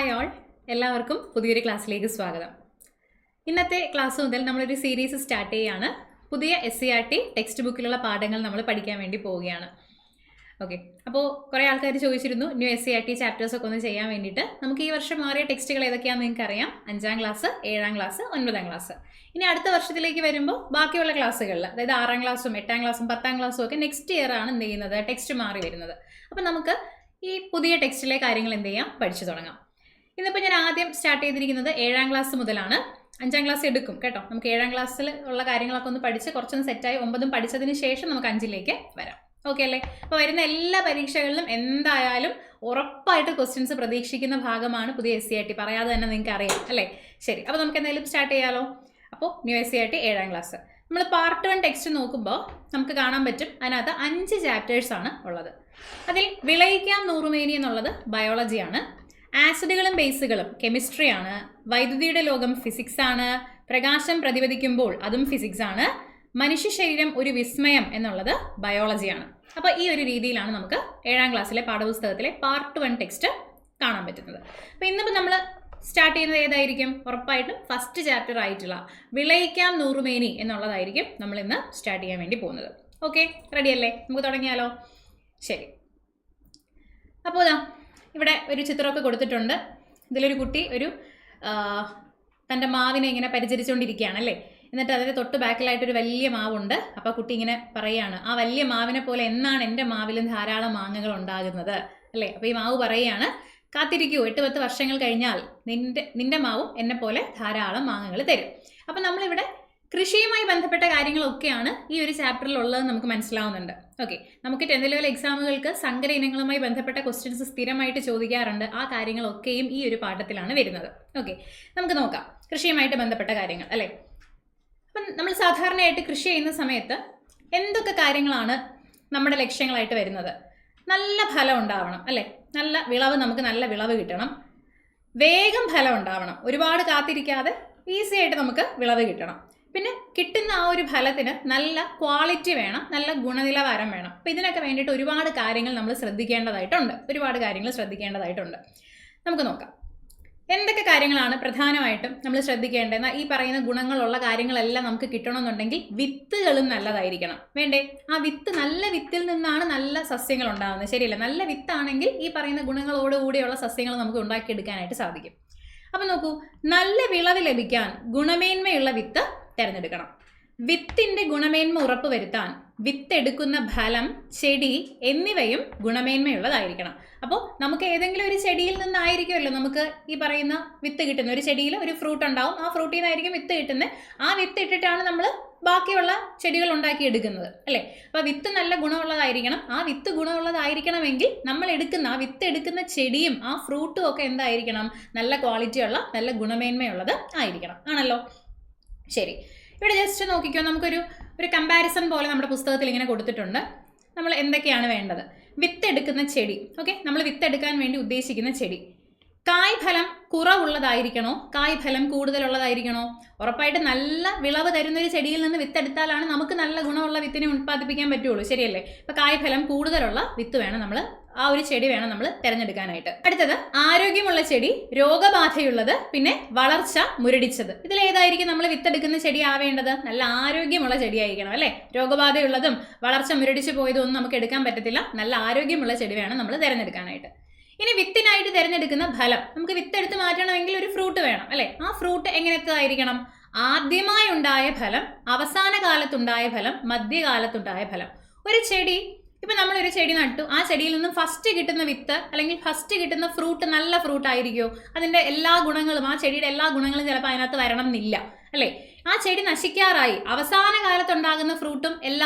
Hi all, എല്ലാവർക്കും പുതിയൊരു ക്ലാസ്സിലേക്ക് സ്വാഗതം. ഇന്നത്തെ ക്ലാസ് മുതൽ നമ്മളൊരു സീരീസ് സ്റ്റാർട്ട് ചെയ്യുകയാണ്. പുതിയ SCERT ടെക്സ്റ്റ് ബുക്കിലുള്ള പാഠങ്ങൾ നമ്മൾ പഠിക്കാൻ വേണ്ടി പോവുകയാണ്. ഓക്കെ, അപ്പോൾ കുറേ ആൾക്കാർ ചോദിച്ചിരുന്നു ന്യൂ SCERT ചാപ്റ്റേഴ്സൊക്കെ ഒന്ന് ചെയ്യാൻ വേണ്ടിയിട്ട്. നമുക്ക് ഈ വർഷം മാറിയ ടെക്സ്റ്റുകൾ ഏതൊക്കെയാണെന്ന് നിങ്ങൾക്ക് അറിയാം. 5ാം ക്ലാസ്, 7ാം ക്ലാസ്, 9ാം ക്ലാസ്. ഇനി അടുത്ത വർഷത്തിലേക്ക് വരുമ്പോൾ ബാക്കിയുള്ള ക്ലാസ്സുകളിൽ, അതായത് 6ാം ക്ലാസ്സും 8ാം ക്ലാസ്സും 10ാം ക്ലാസ്സും ഒക്കെ നെക്സ്റ്റ് ഇയർ ആണ് എന്ത് ചെയ്യുന്നത്, ടെക്സ്റ്റ് മാറി വരുന്നത്. അപ്പോൾ നമുക്ക് ഈ പുതിയ ടെക്സ്റ്റിലെ കാര്യങ്ങൾ എന്ത് ചെയ്യാം, പഠിച്ചു തുടങ്ങാം. ഇന്നിപ്പോൾ ഞാൻ ആദ്യം സ്റ്റാർട്ട് ചെയ്തിരിക്കുന്നത് 7ാം ക്ലാസ് മുതലാണ്. 5ാം ക്ലാസ് എടുക്കും കേട്ടോ. നമുക്ക് 7ാം ക്ലാസ്സിൽ ഉള്ള കാര്യങ്ങളൊക്കെ ഒന്ന് പഠിച്ച് കുറച്ചൊന്ന് സെറ്റായി 9ഉം പഠിച്ചതിന് ശേഷം നമുക്ക് 5ലേക്ക് വരാം. ഓക്കെ അല്ലേ? അപ്പോൾ വരുന്ന എല്ലാ പരീക്ഷകളിലും എന്തായാലും ഉറപ്പായിട്ട് ക്വസ്റ്റ്യൻസ് പ്രതീക്ഷിക്കുന്ന ഭാഗമാണ് പുതിയ SCERT. പറയാതെ തന്നെ നിങ്ങൾക്ക് അറിയാം അല്ലേ? ശരി, അപ്പോൾ നമുക്ക് എന്തായാലും സ്റ്റാർട്ട് ചെയ്യാലോ. അപ്പോൾ ന്യൂ SCERT 7ാം ക്ലാസ് നമ്മൾ പാർട്ട് 1 ടെക്സ്റ്റ് നോക്കുമ്പോൾ നമുക്ക് കാണാൻ പറ്റും അതിനകത്ത് 5 ചാപ്റ്റേഴ്സാണ് ഉള്ളത്. അതിൽ വിളയിക്കാം നൂറുമേനി എന്നുള്ളത് ബയോളജിയാണ്. ആസിഡുകളും ബേസുകളും കെമിസ്ട്രിയാണ്. വൈദ്യുതിയുടെ ലോകം ഫിസിക്സ് ആണ്. പ്രകാശം പ്രതിപദിക്കുമ്പോൾ അതും ഫിസിക്സ് ആണ്. മനുഷ്യ ശരീരം ഒരു വിസ്മയം എന്നുള്ളത് ബയോളജിയാണ്. അപ്പോൾ ഈ ഒരു രീതിയിലാണ് നമുക്ക് 7ാം ക്ലാസ്സിലെ പാഠപുസ്തകത്തിലെ പാർട്ട് 1 ടെക്സ്റ്റ് കാണാൻ പറ്റുന്നത്. അപ്പോൾ ഇന്നിപ്പോൾ നമ്മൾ സ്റ്റാർട്ട് ചെയ്യുന്നത് ഏതായിരിക്കും? ഉറപ്പായിട്ടും ഫസ്റ്റ് ചാപ്റ്റർ ആയിട്ടുള്ള വിളയിക്കാം നൂറുമേനി എന്നുള്ളതായിരിക്കും നമ്മൾ ഇന്ന് സ്റ്റാർട്ട് ചെയ്യാൻ വേണ്ടി പോകുന്നത്. ഓക്കെ, റെഡി അല്ലേ? നമുക്ക് തുടങ്ങിയാലോ? ശരി, അപ്പോൾ ഇവിടെ ഒരു ചിത്രമൊക്കെ കൊടുത്തിട്ടുണ്ട്. ഇതിലൊരു കുട്ടി തൻ്റെ മാവിനെ ഇങ്ങനെ പരിചരിച്ചുകൊണ്ടിരിക്കുകയാണ് അല്ലേ. എന്നിട്ട് അതിൻ്റെ തൊട്ട് ബാക്കിലായിട്ടൊരു വലിയ മാവുണ്ട്. അപ്പോൾ കുട്ടി ഇങ്ങനെ പറയുകയാണ്, ആ വലിയ മാവിനെ പോലെ എന്നാണ് എൻ്റെ മാവിലും ധാരാളം മാങ്ങകൾ ഉണ്ടാകുന്നത് അല്ലേ. അപ്പോൾ ഈ മാവ് പറയുകയാണ്, കാത്തിരിക്കൂ, 8-10 വർഷങ്ങൾ കഴിഞ്ഞാൽ നിന്റെ മാവും എന്നെ പോലെ ധാരാളം മാങ്ങകൾ തരും. അപ്പം നമ്മളിവിടെ കൃഷിയുമായി ബന്ധപ്പെട്ട കാര്യങ്ങളൊക്കെയാണ് ഈ ഒരു ചാപ്റ്ററിൽ ഉള്ളതെന്ന് നമുക്ക് മനസ്സിലാവുന്നുണ്ട്. ഓക്കെ, നമുക്ക് 10th ലെവൽ എക്സാമുകൾക്ക് സങ്കര ഇനങ്ങളുമായി ബന്ധപ്പെട്ട ക്വസ്റ്റ്യൻസ് സ്ഥിരമായിട്ട് ചോദിക്കാറുണ്ട്. ആ കാര്യങ്ങളൊക്കെയും ഈ ഒരു പാഠത്തിലാണ് വരുന്നത്. ഓക്കെ, നമുക്ക് നോക്കാം കൃഷിയുമായിട്ട് ബന്ധപ്പെട്ട കാര്യങ്ങൾ അല്ലേ. അപ്പം നമ്മൾ സാധാരണയായിട്ട് കൃഷി ചെയ്യുന്ന സമയത്ത് എന്തൊക്കെ കാര്യങ്ങളാണ് നമ്മുടെ ലക്ഷ്യങ്ങളായിട്ട് വരുന്നത്? നല്ല ഫലം ഉണ്ടാവണം അല്ലേ, നല്ല വിളവ്, നമുക്ക് നല്ല വിളവ് കിട്ടണം, വേഗം ഫലം ഉണ്ടാവണം, ഒരുപാട് കാത്തിരിക്കാതെ ഈസി ആയിട്ട് നമുക്ക് വിളവ് കിട്ടണം, പിന്നെ കിട്ടുന്ന ആ ഒരു ഫലത്തിന് നല്ല ക്വാളിറ്റി വേണം, നല്ല ഗുണനിലവാരം വേണം. അപ്പോൾ ഇതിനൊക്കെ വേണ്ടിയിട്ട് ഒരുപാട് കാര്യങ്ങൾ നമ്മൾ ശ്രദ്ധിക്കേണ്ടതായിട്ടുണ്ട്. നമുക്ക് നോക്കാം എന്തൊക്കെ കാര്യങ്ങളാണ് പ്രധാനമായിട്ടും നമ്മൾ ശ്രദ്ധിക്കേണ്ടതെന്ന്. ഈ പറയുന്ന ഗുണങ്ങളുള്ള കാര്യങ്ങളെല്ലാം നമുക്ക് കിട്ടണമെന്നുണ്ടെങ്കിൽ വിത്തുകളും നല്ലതായിരിക്കണം. വേണ്ടേ? ആ നല്ല വിത്തിൽ നിന്നാണ് നല്ല സസ്യങ്ങൾ ഉണ്ടാകുന്നത്. ശരിയല്ല? നല്ല വിത്താണെങ്കിൽ ഈ പറയുന്ന ഗുണങ്ങളോടുകൂടിയുള്ള സസ്യങ്ങൾ നമുക്ക് ഉണ്ടാക്കിയെടുക്കാനായിട്ട് സാധിക്കും. അപ്പം നോക്കൂ, നല്ല വിളവ് ലഭിക്കാൻ ഗുണമേന്മയുള്ള വിത്ത് തിരഞ്ഞെടുക്കണം. വിത്തിൻ്റെ ഗുണമേന്മ ഉറപ്പുവരുത്താൻ വിത്തെടുക്കുന്ന ഫലം, ചെടി എന്നിവയും ഗുണമേന്മയുള്ളതായിരിക്കണം. അപ്പോൾ നമുക്ക് ഏതെങ്കിലും ഒരു ചെടിയിൽ നിന്നായിരിക്കുമല്ലോ നമുക്ക് ഈ പറയുന്ന വിത്ത് കിട്ടുന്നത്. ഒരു ചെടിയിൽ ഒരു ഫ്രൂട്ട് ഉണ്ടാവും, ആ ഫ്രൂട്ടിൽ നിന്നായിരിക്കും വിത്ത് കിട്ടുന്നത്. ആ വിത്ത് ഇട്ടിട്ടാണ് നമ്മൾ ബാക്കിയുള്ള ചെടികൾ ഉണ്ടാക്കിയെടുക്കുന്നത് അല്ലേ. അപ്പോൾ വിത്ത് നല്ല ഗുണമുള്ളതായിരിക്കണം. ആ വിത്ത് ഗുണമുള്ളതായിരിക്കണമെങ്കിൽ നമ്മൾ ആ വിത്ത് എടുക്കുന്ന ചെടിയും ആ ഫ്രൂട്ടും ഒക്കെ എന്തായിരിക്കണം? നല്ല ക്വാളിറ്റിയുള്ള, നല്ല ഗുണമേന്മയുള്ളത് ആയിരിക്കണം. ആണല്ലോ? ശരി, ഇവിടെ ജസ്റ്റ് നോക്കിക്കോ, നമുക്കൊരു കമ്പാരിസൺ പോലെ നമ്മുടെ പുസ്തകത്തിൽ ഇങ്ങനെ കൊടുത്തിട്ടുണ്ട്. നമ്മൾ എന്തൊക്കെയാണ് വേണ്ടത്? വിത്തെടുക്കുന്ന ചെടി. ഓക്കെ, നമ്മൾ വിത്തെടുക്കാൻ വേണ്ടി ഉദ്ദേശിക്കുന്ന ചെടി കായ് ഫലം കുറവുള്ളതായിരിക്കണോ, കായ് ഫലം കൂടുതലുള്ളതായിരിക്കണോ? ഉറപ്പായിട്ട് നല്ല വിളവ് തരുന്നൊരു ചെടിയിൽ നിന്ന് വിത്തെടുത്താലാണ് നമുക്ക് നല്ല ഗുണമുള്ള വിത്തിനെ ഉൽപ്പാദിപ്പിക്കാൻ പറ്റുള്ളൂ. ശരിയല്ലേ? അപ്പോൾ കായ് ഫലം കൂടുതലുള്ള വിത്ത് വേണം ആ ഒരു ചെടി വേണം നമ്മൾ തിരഞ്ഞെടുക്കാനായിട്ട്. അടുത്തത് ആരോഗ്യമുള്ള ചെടി, രോഗബാധയുള്ളത്, പിന്നെ വളർച്ച മുരടിച്ചത്. ഇതിലേതായിരിക്കും നമ്മൾ വിത്തെടുക്കുന്ന ചെടി ആവേണ്ടത്? നല്ല ആരോഗ്യമുള്ള ചെടിയായിരിക്കണം അല്ലേ. രോഗബാധയുള്ളതും വളർച്ച മുരടിച്ചു പോയതും ഒന്നും നമുക്ക് എടുക്കാൻ പറ്റത്തില്ല. നല്ല ആരോഗ്യമുള്ള ചെടി വേണം നമ്മൾ തിരഞ്ഞെടുക്കാനായിട്ട്. ഇനി വിത്തിനായിട്ട് തിരഞ്ഞെടുക്കുന്ന ഫലം, നമുക്ക് വിത്തെടുത്ത് മാറ്റണമെങ്കിൽ ഒരു ഫ്രൂട്ട് വേണം അല്ലേ. ആ ഫ്രൂട്ട് എങ്ങനത്തേതായിരിക്കണം? ആദ്യമായി ഉണ്ടായ ഫലം, അവസാന കാലത്തുണ്ടായ ഫലം, മധ്യകാലത്തുണ്ടായ ഫലം. ഒരു ചെടി, ഇപ്പം നമ്മളൊരു ചെടി നട്ടു, ആ ചെടിയിൽ നിന്നും ഫസ്റ്റ് കിട്ടുന്ന വിത്ത് അല്ലെങ്കിൽ ഫസ്റ്റ് കിട്ടുന്ന ഫ്രൂട്ട് നല്ല ഫ്രൂട്ട് ആയിരിക്കുമോ? അതിൻ്റെ എല്ലാ ഗുണങ്ങളും, ആ ചെടിയുടെ എല്ലാ ഗുണങ്ങളും ചിലപ്പോൾ അതിനകത്ത് വരണം എന്നില്ല അല്ലേ. ആ ചെടി നശിക്കാറായി അവസാന കാലത്തുണ്ടാകുന്ന ഫ്രൂട്ടും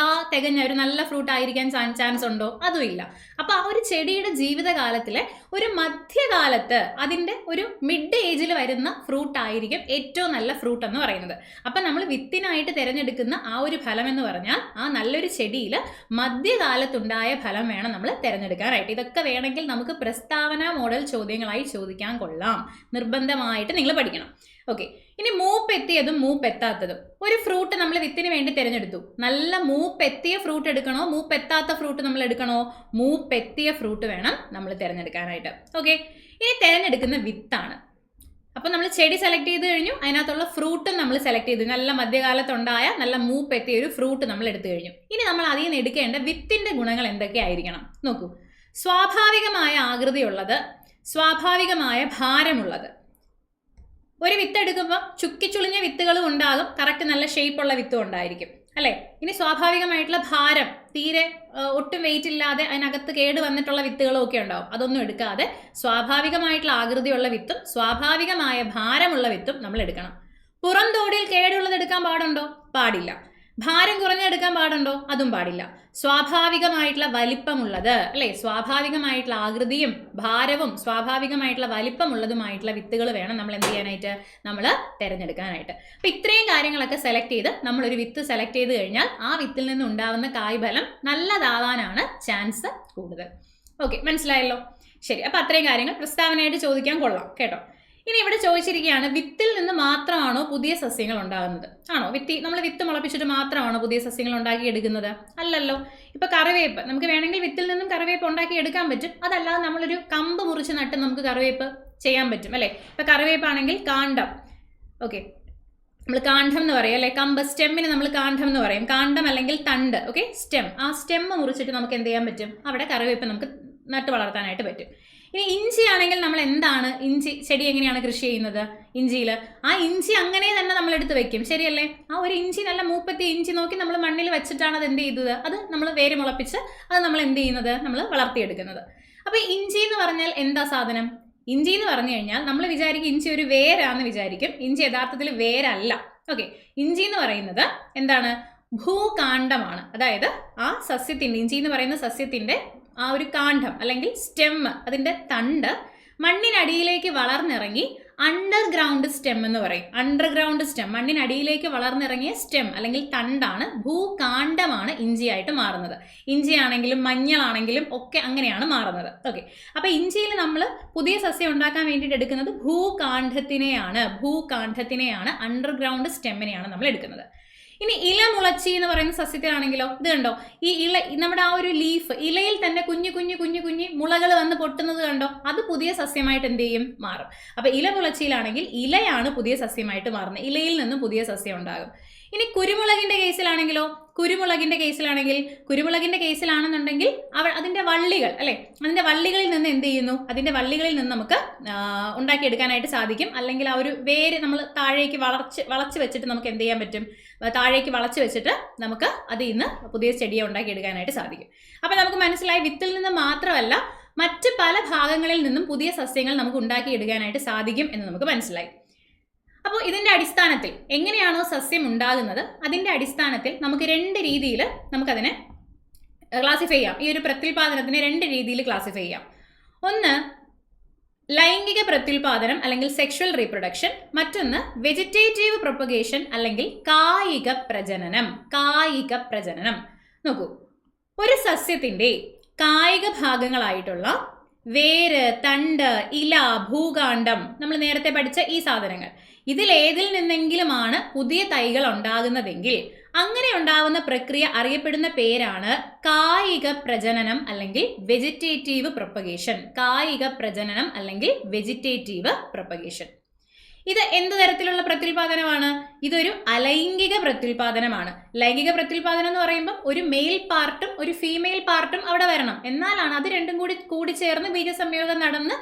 തികഞ്ഞ ഒരു നല്ല ഫ്രൂട്ട് ആയിരിക്കാൻ ചാൻസ് ഉണ്ടോ? അതുമില്ല. അപ്പോൾ ആ ഒരു ചെടിയുടെ ജീവിതകാലത്തിലെ ഒരു മധ്യകാലത്ത്, അതിൻ്റെ ഒരു മിഡ് ഏജിൽ വരുന്ന ഫ്രൂട്ട് ആയിരിക്കും ഏറ്റവും നല്ല ഫ്രൂട്ട് എന്ന് പറയുന്നത്. അപ്പം നമ്മൾ വിത്തിനായിട്ട് തിരഞ്ഞെടുക്കുന്ന ആ ഒരു ഫലം എന്ന് പറഞ്ഞാൽ ആ നല്ലൊരു ചെടിയിൽ മധ്യകാലത്തുണ്ടായ ഫലം വേണം നമ്മൾ തിരഞ്ഞെടുക്കാനായിട്ട്. ഇതൊക്കെ വേണമെങ്കിൽ നമുക്ക് പ്രസ്താവന മോഡൽ ചോദ്യങ്ങളായി ചോദിക്കാൻ കൊള്ളാം. നിർബന്ധമായിട്ട് നിങ്ങൾ പഠിക്കണം. ഓക്കെ, ഇനി മൂപ്പെത്തിയതും മൂപ്പെത്താത്തതും. ഒരു ഫ്രൂട്ട് നമ്മൾ വിത്തിന് വേണ്ടി തിരഞ്ഞെടുത്തു. നല്ല മൂപ്പെത്തിയ ഫ്രൂട്ട് എടുക്കണോ മൂപ്പെത്താത്ത ഫ്രൂട്ട് നമ്മൾ എടുക്കണോ? മൂപ്പെത്തിയ ഫ്രൂട്ട് വേണം നമ്മൾ തിരഞ്ഞെടുക്കാനായിട്ട്. ഓക്കെ, ഇനി തിരഞ്ഞെടുക്കുന്ന വിത്താണ്. അപ്പോൾ നമ്മൾ ചെടി സെലക്ട് ചെയ്ത് കഴിഞ്ഞു, അതിനകത്തുള്ള ഫ്രൂട്ടും നമ്മൾ സെലക്ട് ചെയ്തു. നല്ല മധ്യകാലത്തുണ്ടായ നല്ല മൂപ്പെത്തിയ ഒരു ഫ്രൂട്ട് നമ്മൾ എടുത്തു കഴിഞ്ഞു. ഇനി നമ്മൾ അതിൽ നിന്ന് എടുക്കേണ്ട വിത്തിന്റെ ഗുണങ്ങൾ എന്തൊക്കെയായിരിക്കണം നോക്കൂ. സ്വാഭാവികമായ ആകൃതിയുള്ളത്, സ്വാഭാവികമായ ഭാരമുള്ളത്. ഒരു വിത്ത് എടുക്കുമ്പോൾ ചുക്കിച്ചുളിഞ്ഞ വിത്തുകളും ഉണ്ടാകും, കറക്റ്റ് നല്ല ഷേപ്പുള്ള വിത്തും ഉണ്ടായിരിക്കും അല്ലേ. ഇനി സ്വാഭാവികമായിട്ടുള്ള ഭാരം, തീരെ ഒട്ടും വെയിറ്റ് ഇല്ലാതെ അതിനകത്ത് കേട് വന്നിട്ടുള്ള വിത്തുകളും ഒക്കെ ഉണ്ടാവും. അതൊന്നും എടുക്കാതെ സ്വാഭാവികമായിട്ടുള്ള ആകൃതിയുള്ള വിത്തും സ്വാഭാവികമായ ഭാരമുള്ള വിത്തും നമ്മൾ എടുക്കണം. പുറംതോടിൽ കേടുള്ളത് എടുക്കാൻ പാടുണ്ടോ? പാടില്ല. ഭാരം കുറഞ്ഞെടുക്കാൻ പാടുണ്ടോ? അതും പാടില്ല. സ്വാഭാവികമായിട്ടുള്ള വലിപ്പമുള്ളത് അല്ലേ, സ്വാഭാവികമായിട്ടുള്ള ആകൃതിയും ഭാരവും സ്വാഭാവികമായിട്ടുള്ള വലിപ്പമുള്ളതുമായിട്ടുള്ള വിത്തുകൾ വേണം നമ്മൾ എന്ത് ചെയ്യാനായിട്ട്, നമ്മൾ തിരഞ്ഞെടുക്കാനായിട്ട്. അപ്പം ഇത്രയും കാര്യങ്ങളൊക്കെ സെലക്ട് ചെയ്ത് നമ്മളൊരു വിത്ത് സെലക്ട് ചെയ്ത് കഴിഞ്ഞാൽ ആ വിത്തിൽ നിന്ന് ഉണ്ടാവുന്ന കായ്ഫലം നല്ലതാവാനാണ് ചാൻസ് കൂടുതൽ. ഓക്കെ, മനസ്സിലായല്ലോ? ശരി, അപ്പം അത്രയും കാര്യങ്ങൾ പ്രസ്താവനയായിട്ട് ചോദിക്കാൻ കൊള്ളാം കേട്ടോ. ഇനി ഇവിടെ ചോദിച്ചിരിക്കുകയാണ്, വിത്തിൽ നിന്ന് മാത്രമാണോ പുതിയ സസ്യങ്ങൾ ഉണ്ടാകുന്നത്? ആണോ? നമ്മൾ വിത്ത് മുളപ്പിച്ചിട്ട് മാത്രമാണോ പുതിയ സസ്യങ്ങൾ ഉണ്ടാക്കി എടുക്കുന്നത്? അല്ലല്ലോ. ഇപ്പൊ കറിവേപ്പ് നമുക്ക് വേണമെങ്കിൽ വിത്തിൽ നിന്നും കറിവേപ്പ് ഉണ്ടാക്കി എടുക്കാൻ പറ്റും. അതല്ലാതെ നമ്മളൊരു കമ്പ് മുറിച്ച് നട്ട് നമുക്ക് കറിവേപ്പ് ചെയ്യാൻ പറ്റും അല്ലേ. ഇപ്പൊ കറിവേപ്പാണെങ്കിൽ കാണ്ഡം, ഓക്കെ, നമ്മൾ കാണ്ഡം എന്ന് പറയും അല്ലെ. കമ്പ് സ്റ്റെമ്മിന് നമ്മൾ കാണ്ഡം എന്ന് പറയും. കാണ്ഡം അല്ലെങ്കിൽ തണ്ട്, ഓക്കെ, സ്റ്റെം. ആ സ്റ്റെം മുറിച്ചിട്ട് നമുക്ക് എന്ത് ചെയ്യാൻ പറ്റും? അവിടെ കറിവേപ്പ് നമുക്ക് നട്ട് വളർത്താനായിട്ട് പറ്റും. ഇനി ഇഞ്ചി ആണെങ്കിൽ നമ്മൾ എന്താണ്, ഇഞ്ചി ചെടി എങ്ങനെയാണ് കൃഷി ചെയ്യുന്നത്? ഇഞ്ചിയിൽ ആ ഇഞ്ചി അങ്ങനെ തന്നെ നമ്മൾ എടുത്ത് വെക്കും, ശരിയല്ലേ? ആ ഒരു ഇഞ്ചി നല്ല മൂപ്പത്തിയ ഇഞ്ചി നോക്കി നമ്മൾ മണ്ണിൽ വെച്ചിട്ടാണ് അത് എന്ത് ചെയ്തത്, അത് നമ്മൾ വേര് മുളപ്പിച്ച് അത് നമ്മൾ എന്ത് ചെയ്യുന്നത്, നമ്മൾ വളർത്തിയെടുക്കുന്നത്. അപ്പോൾ ഇഞ്ചി എന്ന് പറഞ്ഞാൽ എന്താ സാധനം? ഇഞ്ചി എന്ന് പറഞ്ഞു കഴിഞ്ഞാൽ നമ്മൾ വിചാരിക്കും ഇഞ്ചി ഒരു വേരാന്ന് വിചാരിക്കും. ഇഞ്ചി യഥാർത്ഥത്തിൽ വേരല്ല. ഓക്കെ, ഇഞ്ചി എന്ന് പറയുന്നത് എന്താണ്? ഭൂകാണ്ഡമാണ്. അതായത് ആ സസ്യത്തിൻ്റെ, ഇഞ്ചി എന്ന് പറയുന്ന സസ്യത്തിൻ്റെ ആ ഒരു കാണ്ഡം അല്ലെങ്കിൽ സ്റ്റെം, അതിൻ്റെ തണ്ട് മണ്ണിനടിയിലേക്ക് വളർന്നിറങ്ങി അണ്ടർഗ്രൗണ്ട് സ്റ്റെം എന്ന് പറയും. അണ്ടർഗ്രൗണ്ട് സ്റ്റെം, മണ്ണിനടിയിലേക്ക് വളർന്നിറങ്ങിയ സ്റ്റെം അല്ലെങ്കിൽ തണ്ടാണ്, ഭൂകാണ്ഡമാണ് ഇഞ്ചിയായിട്ട് മാറുന്നത്. ഇഞ്ചിയാണെങ്കിലും മഞ്ഞളാണെങ്കിലും ഒക്കെ അങ്ങനെയാണ് മാറുന്നത്. ഓക്കെ, അപ്പോൾ ഇഞ്ചിയിൽ നമ്മൾ പുതിയ സസ്യം ഉണ്ടാക്കാൻ വേണ്ടിയിട്ട് എടുക്കുന്നത് ഭൂകാണ്ഡത്തിനെയാണ്, അണ്ടർഗ്രൗണ്ട് സ്റ്റെമ്മിനെയാണ് നമ്മൾ എടുക്കുന്നത്. ഇനി ഇല മുളച്ചി എന്ന് പറയുന്ന സസ്യത്തിലാണെങ്കിലോ, ഇത് കണ്ടോ, ഈ നമ്മുടെ ആ ഒരു ലീഫ്, ഇലയിൽ തന്നെ കുഞ്ഞു കുഞ്ഞു കുഞ്ഞു കുഞ്ഞു മുളകൾ വന്ന് പൊട്ടുന്നത് കണ്ടോ, അത് പുതിയ സസ്യമായിട്ട് എന്ത് ചെയ്യും, മാറും. അപ്പൊ ഇല മുളച്ചിയിലാണെങ്കിൽ ഇലയാണ് പുതിയ സസ്യമായിട്ട് മാറുന്നത്, ഇലയിൽ നിന്ന് പുതിയ സസ്യം ഉണ്ടാകും. ഇനി കുരുമുളകിന്റെ കേസിലാണെന്നുണ്ടെങ്കിൽ അതിന്റെ വള്ളികൾ അല്ലെ, അതിന്റെ വള്ളികളിൽ നിന്ന് എന്ത് ചെയ്യുന്നു, അതിന്റെ വള്ളികളിൽ നിന്ന് നമുക്ക് ഉണ്ടാക്കിയെടുക്കാനായിട്ട് സാധിക്കും. അല്ലെങ്കിൽ ആ ഒരു വേര് നമ്മൾ താഴേക്ക് വളച്ച് വെച്ചിട്ട് നമുക്ക് എന്ത് ചെയ്യാൻ പറ്റും, താഴേക്ക് വളച്ച് വെച്ചിട്ട് നമുക്ക് അതിൽ നിന്ന് പുതിയ ചെടിയെ ഉണ്ടാക്കിയെടുക്കാനായിട്ട് സാധിക്കും. അപ്പൊ നമുക്ക് മനസ്സിലായി, വിത്തിൽ നിന്ന് മാത്രമല്ല മറ്റ് പല ഭാഗങ്ങളിൽ നിന്നും പുതിയ സസ്യങ്ങൾ നമുക്ക് ഉണ്ടാക്കിയെടുക്കാനായിട്ട് സാധിക്കും എന്ന് നമുക്ക് മനസ്സിലായി. അപ്പോൾ ഇതിൻ്റെ അടിസ്ഥാനത്തിൽ എങ്ങനെയാണോ സസ്യം ഉണ്ടാകുന്നത് അതിൻ്റെ അടിസ്ഥാനത്തിൽ നമുക്ക് രണ്ട് രീതിയിൽ നമുക്കതിനെ ക്ലാസിഫൈ ചെയ്യാം. ഈ ഒരു പ്രത്യുൽപാദനത്തിനെ രണ്ട് രീതിയിൽ ക്ലാസിഫൈ ചെയ്യാം. ഒന്ന് ലൈംഗിക പ്രത്യുൽപാദനം അല്ലെങ്കിൽ സെക്ഷൽ റീപ്രൊഡക്ഷൻ, മറ്റൊന്ന് വെജിറ്റേറ്റീവ് പ്രൊപ്പഗേഷൻ അല്ലെങ്കിൽ കായിക പ്രജനനം. നോക്കൂ, ഒരു സസ്യത്തിൻ്റെ കായിക ഭാഗങ്ങളായിട്ടുള്ള വേര്, തണ്ട്, ഇല, ഭൂകാണ്ഡം, നമ്മൾ നേരത്തെ പഠിച്ച ഈ സാധനങ്ങൾ, ഇതിലേതിൽ നിന്നെങ്കിലുമാണ് പുതിയ തൈകൾ ഉണ്ടാകുന്നതെങ്കിൽ അങ്ങനെ ഉണ്ടാവുന്ന പ്രക്രിയ അറിയപ്പെടുന്ന പേരാണ് കായിക പ്രജനനം അല്ലെങ്കിൽ വെജിറ്റേറ്റീവ് പ്രൊപ്പഗേഷൻ. ഇത് എന്ത് തരത്തിലുള്ള പ്രത്യുൽപാദനമാണ്? ഇതൊരു അലൈംഗിക പ്രത്യുൽപാദനമാണ്. ലൈംഗിക പ്രത്യുൽപാദനം എന്ന് പറയുമ്പോൾ ഒരു മെയിൽ പാർട്ടും ഒരു ഫീമെയിൽ പാർട്ടും അവിടെ വരണം, എന്നാലാണ് അത് രണ്ടും കൂടി ചേർന്ന് ബീജസംയോഗം നടന്ന്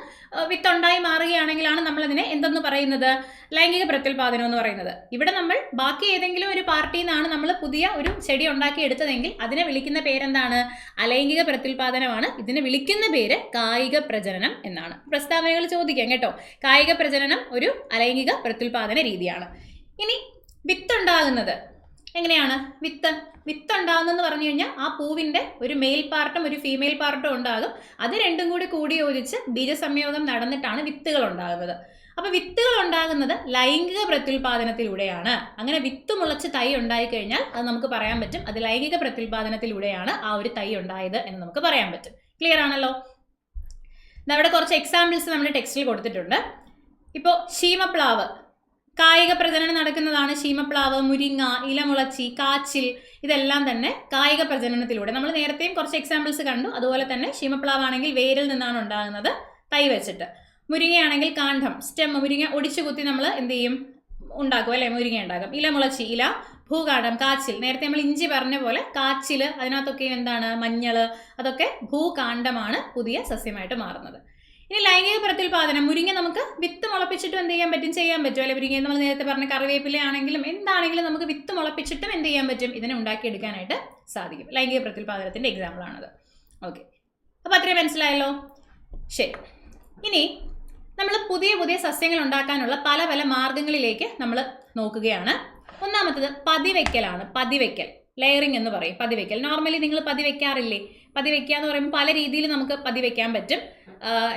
വിത്തുണ്ടായി മാറുകയാണെങ്കിലാണ് നമ്മളതിനെ എന്തെന്ന് പറയുന്നത്, ലൈംഗിക പ്രത്യുൽപാദനം എന്ന് പറയുന്നത്. ഇവിടെ നമ്മൾ ബാക്കി ഏതെങ്കിലും ഒരു പാർട്ടിയിൽ നിന്നാണ് നമ്മൾ പുതിയ ഒരു ചെടി ഉണ്ടാക്കി എടുത്തതെങ്കിൽ അതിനെ വിളിക്കുന്ന പേരെന്താണ്? അലൈംഗിക പ്രത്യുൽപാദനമാണ്. ഇതിനെ വിളിക്കുന്ന പേര് കായിക പ്രജനനം എന്നാണ്. പ്രസ്താവനകൾ ചോദിക്കാം കേട്ടോ. കായിക പ്രജനനം ഒരു അലൈംഗിക പ്രത്യുൽപാദന രീതിയാണ്. ഇനി വിത്തുണ്ടാകുന്നത് എങ്ങനെയാണ്? വിത്തുണ്ടാകുന്നെന്ന് പറഞ്ഞു കഴിഞ്ഞാൽ ആ പൂവിൻ്റെ ഒരു മെയിൽ പാർട്ടും ഒരു ഫീമെയിൽ പാർട്ടും ഉണ്ടാകും. അത് രണ്ടും കൂടി യോജിച്ച് ബീജസംയോഗം നടന്നിട്ടാണ് വിത്തുകൾ ഉണ്ടാകുന്നത്. അപ്പൊ വിത്തുകൾ ഉണ്ടാകുന്നത് ലൈംഗിക പ്രത്യുൽപാദനത്തിലൂടെയാണ്. അങ്ങനെ വിത്ത് മുളച്ച് തൈ ഉണ്ടായി കഴിഞ്ഞാൽ അത് നമുക്ക് പറയാൻ പറ്റും അത് ലൈംഗിക പ്രത്യുൽപാദനത്തിലൂടെയാണ് ആ ഒരു തൈ ഉണ്ടായത് എന്ന് നമുക്ക് പറയാൻ പറ്റും. ക്ലിയർ ആണല്ലോ? അവിടെ കുറച്ച് എക്സാമ്പിൾസ് നമ്മുടെ ടെക്സ്റ്റിൽ കൊടുത്തിട്ടുണ്ട്. ഇപ്പോൾ ശീമപ്ലാവ്, കായിക പ്രജനനം നടക്കുന്നതാണ് ശീമപ്ലാവ്, മുരിങ്ങ, ഇലമുളച്ചി, കാച്ചിൽ. ഇതെല്ലാം തന്നെ കായിക പ്രജനനത്തിലൂടെ. നമ്മൾ നേരത്തെയും കുറച്ച് എക്സാമ്പിൾസ് കണ്ടു. അതുപോലെ തന്നെ ശീമപ്ലാവാണെങ്കിൽ വേരിൽ നിന്നാണ് ഉണ്ടാകുന്നത്, തൈ വെച്ചിട്ട്. മുരിങ്ങയാണെങ്കിൽ കാണ്ഡം, സ്റ്റെം, മുരിങ്ങ ഒടിച്ചു കുത്തി നമ്മൾ എന്ത് ചെയ്യും, ഉണ്ടാക്കും അല്ലെ, മുരിങ്ങ ഉണ്ടാക്കും. ഇലമുളച്ചി, ഇല, ഭൂകാണ്ഡം, കാച്ചിൽ. നേരത്തെ നമ്മൾ ഇഞ്ചി പറഞ്ഞ പോലെ കാച്ചില്, അതിനകത്തൊക്കെ എന്താണ്, മഞ്ഞള്, അതൊക്കെ ഭൂകാണ്ഡമാണ് പുതിയ സസ്യമായിട്ട് മാറുന്നത്. ഇനി ലൈംഗിക പ്രത്യുൽപാദനം. മുരിങ്ങ നമുക്ക് വിത്ത് മുളപ്പിച്ചിട്ടും എന്ത് ചെയ്യാൻ പറ്റും, ചെയ്യാൻ പറ്റും അല്ലെ. മുരിങ്ങ നമ്മൾ നേരത്തെ പറഞ്ഞ കറിവേപ്പില ആണെങ്കിലും എന്താണെങ്കിലും നമുക്ക് വിത്ത് മുളപ്പിച്ചിട്ടും എന്ത് ചെയ്യാൻ പറ്റും, ഇതിനെ ഉണ്ടാക്കിയെടുക്കാനായിട്ട് സാധിക്കും. ലൈംഗിക പ്രത്യുൽപാദനത്തിന്റെ എക്സാമ്പിൾ ആണത്. ഓക്കെ, അപ്പോൾ അത്രയും മനസ്സിലായല്ലോ. ശരി, ഇനി നമ്മൾ പുതിയ പുതിയ സസ്യങ്ങൾ ഉണ്ടാക്കാനുള്ള പല പല മാർഗങ്ങളിലേക്ക് നമ്മൾ നോക്കുകയാണ്. ഒന്നാമത്തത് പതിവയ്ക്കലാണ്. പതിവയ്ക്കൽ, ലെയറിംഗ് എന്ന് പറയും. പതിവയ്ക്കൽ നോർമലി നിങ്ങൾ പതിവയ്ക്കാറില്ലേ? പതിവയ്ക്കുക എന്ന് പറയുമ്പോൾ പല രീതിയിൽ നമുക്ക് പതിവയ്ക്കാൻ പറ്റും.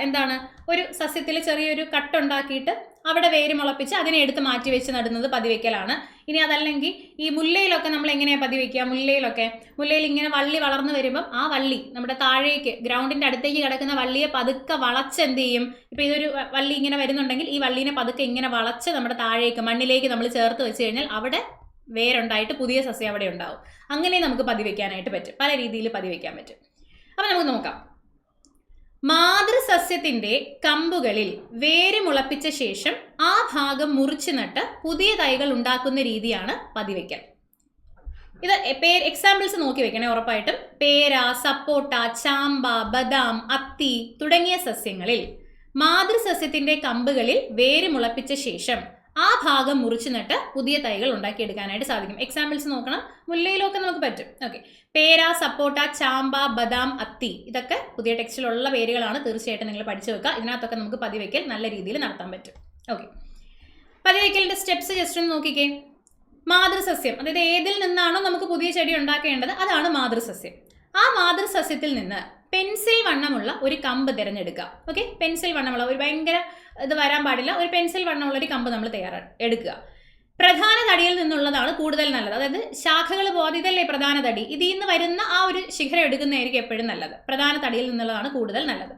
എന്താണ്, ഒരു സസ്യത്തിൽ ചെറിയൊരു കട്ടുണ്ടാക്കിയിട്ട് അവിടെ വേര് മുളപ്പിച്ച് അതിനെ എടുത്ത് മാറ്റി വെച്ച് നടുന്നത് പതിവയ്ക്കലാണ്. ഇനി അതല്ലെങ്കിൽ ഈ മുല്ലയിലൊക്കെ നമ്മൾ എങ്ങനെയാണ് പതിവയ്ക്കുക? മുല്ലയിൽ ഇങ്ങനെ വള്ളി വളർന്നു വരുമ്പം ആ വള്ളി നമ്മുടെ താഴേക്ക് ഗ്രൗണ്ടിന്റെ അടുത്തേക്ക് കിടക്കുന്ന വള്ളിയെ പതുക്കെ വളച്ച് എന്ത് ചെയ്യും, ഇപ്പം ഇതൊരു വള്ളി ഇങ്ങനെ വരുന്നുണ്ടെങ്കിൽ ഈ വള്ളീനെ പതുക്കെ ഇങ്ങനെ വളച്ച് നമ്മുടെ താഴേക്ക് മണ്ണിലേക്ക് നമ്മൾ ചേർത്ത് വെച്ച് കഴിഞ്ഞാൽ അവിടെ വേരുണ്ടായിട്ട് പുതിയ സസ്യം അവിടെ ഉണ്ടാവും. അങ്ങനെ നമുക്ക് പതിവയ്ക്കാനായിട്ട് പറ്റും. പല രീതിയിൽ പതിവയ്ക്കാൻ പറ്റും. അപ്പം നമുക്ക് നോക്കാം. മാതൃസസ്യത്തിന്റെ കമ്പുകളിൽ വേര് മുളപ്പിച്ച ശേഷം ആ ഭാഗം മുറിച്ചു നട്ട് പുതിയ തൈകൾ ഉണ്ടാക്കുന്ന രീതിയാണ് പതിവയ്ക്കൽ. ഇത് എക്സാമ്പിൾസ് നോക്കി വെക്കണേ ഉറപ്പായിട്ടും. പേര, സപ്പോട്ട, ചാമ്പ, ബദാം, അത്തി തുടങ്ങിയ സസ്യങ്ങളിൽ മാതൃസസ്യത്തിന്റെ കമ്പുകളിൽ വേര് മുളപ്പിച്ച ശേഷം ആ ഭാഗം മുറിച്ചു നട്ട് പുതിയ തൈകൾ ഉണ്ടാക്കിയെടുക്കാനായിട്ട് സാധിക്കും. എക്സാമ്പിൾസ് നോക്കണം. മുല്ലയിലൊക്കെ നമുക്ക് പറ്റും. ഓക്കെ, പേര, സപ്പോട്ട, ചാമ്പ, ബദാം, അത്തി, ഇതൊക്കെ പുതിയ ടെക്സ്റ്റിലുള്ള പേരുകളാണ്. തീർച്ചയായിട്ടും നിങ്ങൾ പഠിച്ചു വെക്കുക. ഇതിനകത്തൊക്കെ നമുക്ക് പതിവയ്ക്കൽ നല്ല രീതിയിൽ നടത്താൻ പറ്റും. ഓക്കെ, പതിവയ്ക്കലിന്റെ സ്റ്റെപ്സ് ജസ്റ്റ് ഒന്ന് നോക്കിക്കേ. മാതൃസസ്യം, അതായത് ഏതിൽ നിന്നാണോ നമുക്ക് പുതിയ ചെടി ഉണ്ടാക്കേണ്ടത് അതാണ് മാതൃസസ്യം. ആ മാതൃസസ്യത്തിൽ നിന്ന് പെൻസിൽ വണ്ണമുള്ള ഒരു കമ്പ് തിരഞ്ഞെടുക്കുക. ഓക്കെ, പെൻസിൽ വണ്ണമുള്ള, ഒരു ഭയങ്കര ഇത് വരാൻ പാടില്ല, ഒരു പെൻസിൽ വണ്ണമുള്ള ഒരു കമ്പ് നമ്മൾ എടുക്കുക. പ്രധാന തടിയിൽ നിന്നുള്ളതാണ് കൂടുതൽ നല്ലത്. അതായത് ശാഖകൾ പോകാതെ, ഇതല്ലേ പ്രധാന തടി, ഇതിൽ നിന്ന് വരുന്ന ആ ഒരു ശിഖരം എടുക്കുന്നതായിരിക്കും എപ്പോഴും നല്ലത്. പ്രധാന തടിയിൽ നിന്നുള്ളതാണ് കൂടുതൽ നല്ലത്.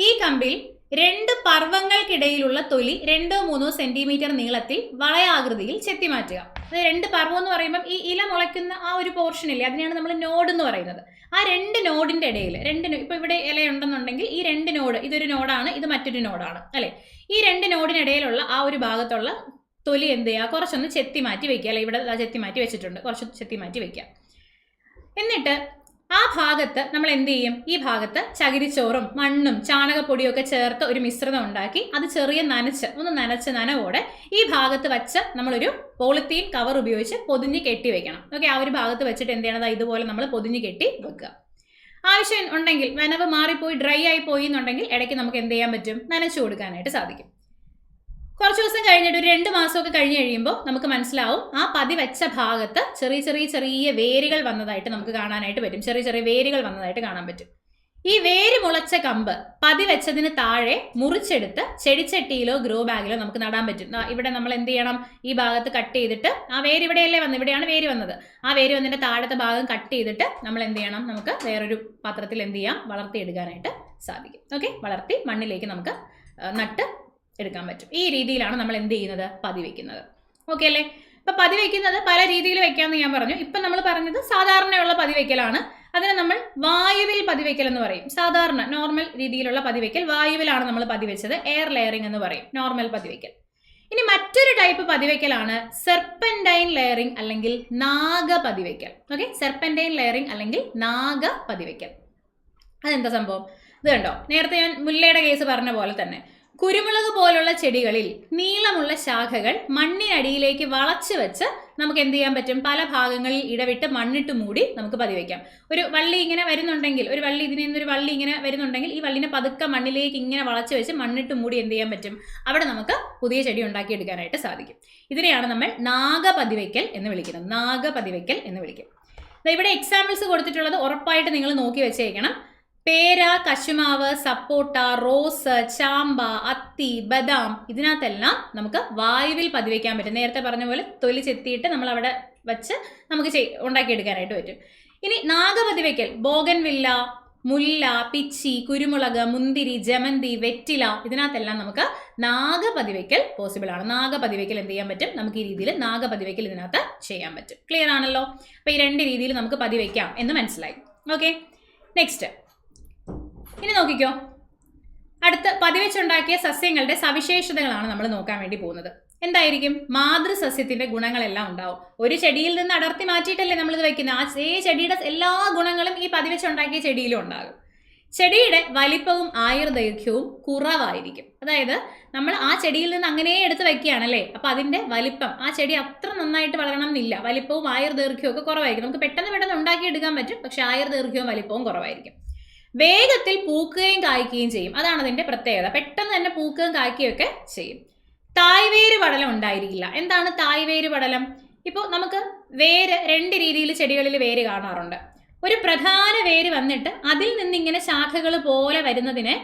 ഈ കമ്പിൽ 2 പർവ്വങ്ങൾക്കിടയിലുള്ള തൊലി 2-3 സെന്റിമീറ്റർ നീളത്തിൽ വളയാകൃതിയിൽ ചെത്തിമാറ്റുക. അത് 2 പർവ്വം എന്ന് പറയുമ്പോൾ ഈ ഇല മുളയ്ക്കുന്ന ആ ഒരു പോർഷൻ ഇല്ലേ, അതിനെയാണ് നമ്മൾ നോഡ് എന്ന് പറയുന്നത്. ആ 2 നോഡിന്റെ ഇടയിൽ, ഇപ്പൊ ഇവിടെ ഇലയുണ്ടെന്നുണ്ടെങ്കിൽ ഈ 2 നോഡ്, ഇതൊരു നോഡാണ്, ഇത് മറ്റൊരു നോഡാണ് അല്ലെ. ഈ 2 നോഡിനിടയിലുള്ള ആ ഒരു ഭാഗത്തുള്ള തൊലി എന്ത് ചെയ്യുക, കുറച്ചൊന്ന് ചെത്തി മാറ്റി വെക്കുക. അല്ലെ, ഇവിടെ ചെത്തി മാറ്റി വെച്ചിട്ടുണ്ട്, കുറച്ച് ചെത്തി മാറ്റി വെക്കുക. എന്നിട്ട് ആ ഭാഗത്ത് നമ്മൾ എന്ത് ചെയ്യും, ഈ ഭാഗത്ത് ചകിരിച്ചോറും മണ്ണും ചാണകപ്പൊടിയും ഒക്കെ ചേർത്ത് ഒരു മിശ്രിതം ഉണ്ടാക്കി അത് ചെറിയ നനവോടെ ഈ ഭാഗത്ത് വെച്ച് നമ്മളൊരു പോളിത്തീൻ കവർ ഉപയോഗിച്ച് പൊതിഞ്ഞ് കെട്ടി വെക്കണം. ഓക്കെ, ആ ഒരു ഭാഗത്ത് വെച്ചിട്ട് എന്ത് ചെയ്യണം, ഇതുപോലെ നമ്മൾ പൊതിഞ്ഞ് കെട്ടി വെക്കുക. ആവശ്യം ഉണ്ടെങ്കിൽ, നനവ് മാറിപ്പോയി ഡ്രൈ ആയി പോയി എന്നുണ്ടെങ്കിൽ ഇടയ്ക്ക് നമുക്ക് എന്ത് ചെയ്യാൻ പറ്റും, നനച്ചു കൊടുക്കാനായിട്ട് സാധിക്കും. കുറച്ച് ദിവസം കഴിഞ്ഞിട്ട് ഒരു 2 മാസമൊക്കെ കഴിഞ്ഞ് കഴിയുമ്പോൾ നമുക്ക് മനസ്സിലാവും ആ പതി വെച്ച ഭാഗത്ത് ചെറിയ വേരുകൾ വന്നതായിട്ട് നമുക്ക് കാണാനായിട്ട് പറ്റും. ചെറിയ വേരുകൾ വന്നതായിട്ട് കാണാൻ പറ്റും. ഈ വേര് മുളച്ച കമ്പ് പതി വെച്ചതിന് താഴെ മുറിച്ചെടുത്ത് ചെടിച്ചട്ടിയിലോ ഗ്രോ ബാഗിലോ നമുക്ക് നടാൻ പറ്റും. ഇവിടെ നമ്മൾ എന്ത് ചെയ്യണം, ഈ ഭാഗത്ത് കട്ട് ചെയ്തിട്ട്, ആ വേര് ഇവിടെയല്ലേ വന്നത്, ഇവിടെയാണ് വേര് വന്നത്, ആ വേര് വന്നതിന്റെ താഴത്തെ ഭാഗം കട്ട് ചെയ്തിട്ട് നമ്മൾ എന്ത് ചെയ്യണം, നമുക്ക് വേറൊരു പാത്രത്തിൽ എന്ത് ചെയ്യാം, വളർത്തിയെടുക്കാനായിട്ട് സാധിക്കും. ഓക്കെ, വളർത്തി മണ്ണിലേക്ക് നമുക്ക് നട്ട് എടുക്കാൻ പറ്റും. ഈ രീതിയിലാണ് നമ്മൾ എന്ത് ചെയ്യുന്നത്, പതിവയ്ക്കുന്നത്. ഓക്കെ അല്ലേ. ഇപ്പൊ പതിവയ്ക്കുന്നത് പല രീതിയിൽ വെക്കാമെന്ന് ഞാൻ പറഞ്ഞു. ഇപ്പൊ നമ്മൾ പറഞ്ഞത് സാധാരണയുള്ള പതിവയ്ക്കലാണ്. അതിനെ നമ്മൾ വായുവിൽ പതിവയ്ക്കൽ എന്ന് പറയും. സാധാരണ നോർമൽ രീതിയിലുള്ള പതിവയ്ക്കൽ വായുവിലാണ് നമ്മൾ പതിവെച്ചത്. എയർ ലെയറിംഗ് എന്ന് പറയും, നോർമൽ പതിവയ്ക്കൽ. ഇനി മറ്റൊരു ടൈപ്പ് പതിവയ്ക്കലാണ് സെർപ്പന്റൈൻ ലെയറിംഗ് അല്ലെങ്കിൽ നാഗ പതിവയ്ക്കൽ. ഓക്കെ, സെർപ്പന്റൈൻ ലെയറിംഗ് അല്ലെങ്കിൽ നാഗ പതിവയ്ക്കൽ. അതെന്താ സംഭവം? ഇത് കണ്ടോ, നേരത്തെ ഞാൻ മുല്ലയുടെ കേസ് പറഞ്ഞ പോലെ തന്നെ കുരുമുളക് പോലുള്ള ചെടികളിൽ നീളമുള്ള ശാഖകൾ മണ്ണിനടിയിലേക്ക് വളച്ചു വെച്ച് നമുക്ക് എന്ത് ചെയ്യാൻ പറ്റും, പല ഭാഗങ്ങളിൽ ഇടവിട്ട് മണ്ണിട്ട് മൂടി നമുക്ക് പതിവയ്ക്കാം. ഒരു വള്ളി ഇങ്ങനെ വരുന്നുണ്ടെങ്കിൽ, ഇതിൽ നിന്നൊരു വള്ളി ഇങ്ങനെ വരുന്നുണ്ടെങ്കിൽ ഈ വള്ളിനെ പതുക്കെ മണ്ണിലേക്ക് ഇങ്ങനെ വളച്ചു വെച്ച് മണ്ണിട്ട് മൂടി എന്ത് ചെയ്യാൻ പറ്റും, അവിടെ നമുക്ക് പുതിയ ചെടി ഉണ്ടാക്കിയെടുക്കാനായിട്ട് സാധിക്കും. ഇതിനെയാണ് നമ്മൾ നാഗപതിവയ്ക്കൽ എന്ന് വിളിക്കുന്നത്. നാഗപതിവയ്ക്കൽ എന്ന് വിളിക്കും. ഇവിടെ എക്സാമ്പിൾസ് കൊടുത്തിട്ടുള്ളത് ഉറപ്പായിട്ട് നിങ്ങൾ നോക്കി വെച്ചേക്കണം. പേര, കശുമാവ്, സപ്പോട്ട, റോസ്, ചാമ്പ, അത്തി, ബദാം, ഇതിനകത്തെല്ലാം നമുക്ക് വായുവിൽ പതിവയ്ക്കാൻ പറ്റും. നേരത്തെ പറഞ്ഞ പോലെ തൊലി ചെത്തിയിട്ട് നമ്മൾ അവിടെ വെച്ച് നമുക്ക് ഉണ്ടാക്കിയെടുക്കാനായിട്ട് പറ്റും. ഇനി നാഗപതിവയ്ക്കൽ ബോഗൻവില്ല, മുല്ല, പിച്ചി, കുരുമുളക്, മുന്തിരി, ജമന്തി, വെറ്റില, ഇതിനകത്തെല്ലാം നമുക്ക് നാഗപതിവയ്ക്കൽ പോസിബിൾ ആണ്. നാഗപതിവയ്ക്കൽ എന്ത് ചെയ്യാൻ പറ്റും? നമുക്ക് ഈ രീതിയിൽ നാഗപതിവയ്ക്കൽ ഇതിനകത്ത് ചെയ്യാൻ പറ്റും. ക്ലിയർ ആണല്ലോ? അപ്പോൾ ഈ രണ്ട് രീതിയിൽ നമുക്ക് പതിവയ്ക്കാം എന്ന് മനസ്സിലായി. ഓക്കെ, നെക്സ്റ്റ് ഇനി നോക്കിക്കോ. അടുത്ത് പതിവച്ചുണ്ടാക്കിയ സസ്യങ്ങളുടെ സവിശേഷതകളാണ് നമ്മൾ നോക്കാൻ വേണ്ടി പോകുന്നത്. എന്തായിരിക്കും? മാതൃസസ്യത്തിന്റെ ഗുണങ്ങളെല്ലാം ഉണ്ടാവും. ഒരു ചെടിയിൽ നിന്ന് അടർത്തി മാറ്റിയിട്ടല്ലേ നമ്മളിത് വെക്കുന്നത്. ആ ചെടിയുടെ എല്ലാ ഗുണങ്ങളും ഈ പതിവച്ചുണ്ടാക്കിയ ചെടിയിലും ഉണ്ടാകും. ചെടിയുടെ വലിപ്പവും ആയുർദൈർഘ്യവും കുറവായിരിക്കും. അതായത് നമ്മൾ ആ ചെടിയിൽ നിന്ന് അങ്ങനെ എടുത്ത് വെക്കുകയാണല്ലേ, അപ്പൊ അതിന്റെ വലിപ്പം, ആ ചെടി അത്ര നന്നായിട്ട് വളരണം എന്നില്ല. വലിപ്പവും ആയുർദൈർഘ്യവും ഒക്കെ കുറവായിരിക്കും. നമുക്ക് പെട്ടെന്ന് ഉണ്ടാക്കിയെടുക്കാൻ പറ്റും, പക്ഷെ ആയുർദൈർഘ്യവും വലിപ്പവും കുറവായിരിക്കും. വേഗത്തിൽ പൂക്കുകയും കായ്ക്കുകയും ചെയ്യും. അതാണ് അതിന്റെ പ്രത്യേകത. പെട്ടെന്ന് തന്നെ പൂക്കുകയും കായ്ക്കുകയും ഒക്കെ ചെയ്യും. തായ്വേര് പടലം ഉണ്ടായിരിക്കില്ല. എന്താണ് തായ്വേര് പടലം? ഇപ്പോൾ നമുക്ക് വേര് രണ്ട് രീതിയിൽ ചെടികളിൽ വേര് കാണാറുണ്ട്. ഒരു പ്രധാന വേര് വന്നിട്ട് അതിൽ നിന്ന് ഇങ്ങനെ ശാഖകൾ പോലെ വരുന്നതിനെ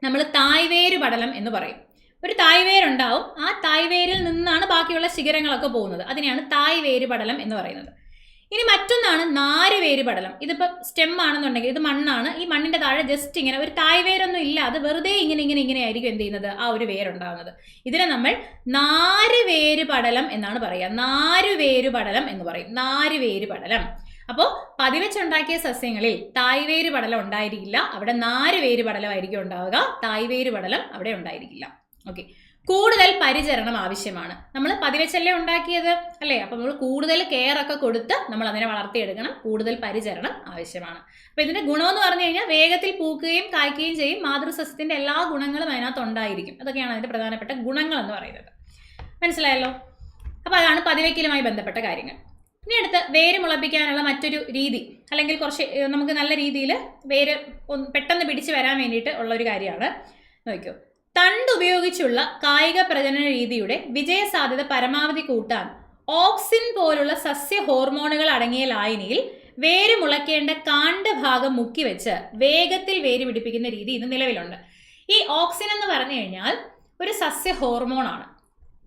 നമ്മൾ തായ്വേര് പടലം എന്ന് പറയും. ഒരു തായ്വേരുണ്ടാവും, ആ തായ്വേരിൽ നിന്നാണ് ബാക്കിയുള്ള ശിഖരങ്ങളൊക്കെ പോകുന്നത്. അതിനെയാണ് തായ്വേര് പടലം എന്ന് പറയുന്നത്. ഇനി മറ്റൊന്നാണ് നാരുവേര് പടലം. ഇതിപ്പോൾ സ്റ്റെം ആണെന്നുണ്ടെങ്കിൽ ഇത് മണ്ണാണ്. ഈ മണ്ണിന്റെ താഴെ ജസ്റ്റ് ഇങ്ങനെ ഒരു തായ്വേരൊന്നും ഇല്ല, അത് വെറുതെ ഇങ്ങനെ ആയിരിക്കും എന്ത് ചെയ്യുന്നത്, ആ ഒരു വേരുണ്ടാകുന്നത്. ഇതിനെ നമ്മൾ നാരുവേര് പടലം എന്നാണ് പറയുക. നാരുവേര് പടലം എന്ന് പറയും. നാരുവേര് പടലം. അപ്പോൾ പതിവച്ചുണ്ടാക്കിയ സസ്യങ്ങളിൽ തായ്വേര് പടലം ഉണ്ടായിരിക്കില്ല, അവിടെ നാരുവേര് പടലമായിരിക്കും ഉണ്ടാവുക. തായ്വേര് പടലം അവിടെ ഉണ്ടായിരിക്കില്ല. ഓക്കെ, കൂടുതൽ പരിചരണം ആവശ്യമാണ്. നമ്മൾ പതിവച്ചല്ലേ ഉണ്ടാക്കിയത് അല്ലേ, അപ്പം നമ്മൾ കൂടുതൽ കെയർ ഒക്കെ കൊടുത്ത് നമ്മൾ അതിനെ വളർത്തിയെടുക്കണം. കൂടുതൽ പരിചരണം ആവശ്യമാണ്. അപ്പൊ ഇതിന്റെ ഗുണമെന്ന് പറഞ്ഞു കഴിഞ്ഞാൽ വേഗത്തിൽ പൂക്കുകയും കായ്ക്കുകയും ചെയ്യും. മാതൃസസ്യത്തിന്റെ എല്ലാ ഗുണങ്ങളും അതിനകത്ത് ഉണ്ടായിരിക്കും. അതൊക്കെയാണ് അതിന്റെ പ്രധാനപ്പെട്ട ഗുണങ്ങൾ എന്ന് പറയുന്നത്. മനസ്സിലായല്ലോ? അപ്പൊ അതാണ് പതിവയ്ക്കലുമായി ബന്ധപ്പെട്ട കാര്യങ്ങൾ. ഇനി അടുത്ത് വേര് മുളപ്പിക്കാനുള്ള മറ്റൊരു രീതി, അല്ലെങ്കിൽ കുറച്ച് നമുക്ക് നല്ല രീതിയിൽ വേര് പെട്ടെന്ന് പിടിച്ചു വരാൻ വേണ്ടിയിട്ട് ഉള്ള ഒരു കാര്യമാണ്. നോക്കൂ, തണ്ട് ഉപയോഗിച്ചുള്ള കായിക പ്രജനന രീതിയുടെ വിജയസാധ്യത പരമാവധി കൂട്ടാൻ ഓക്സിൻ പോലുള്ള സസ്യ ഹോർമോണുകൾ അടങ്ങിയ ലായനിയിൽ വേര് മുളയ്ക്കേണ്ട കാണ്ഡഭാഗം മുക്കിവെച്ച് വേഗത്തിൽ വേര് പിടിപ്പിക്കുന്ന രീതി ഇന്ന് നിലവിലുണ്ട്. ഈ ഓക്സിൻ എന്ന് പറഞ്ഞു കഴിഞ്ഞാൽ ഒരു സസ്യ ഹോർമോണാണ്.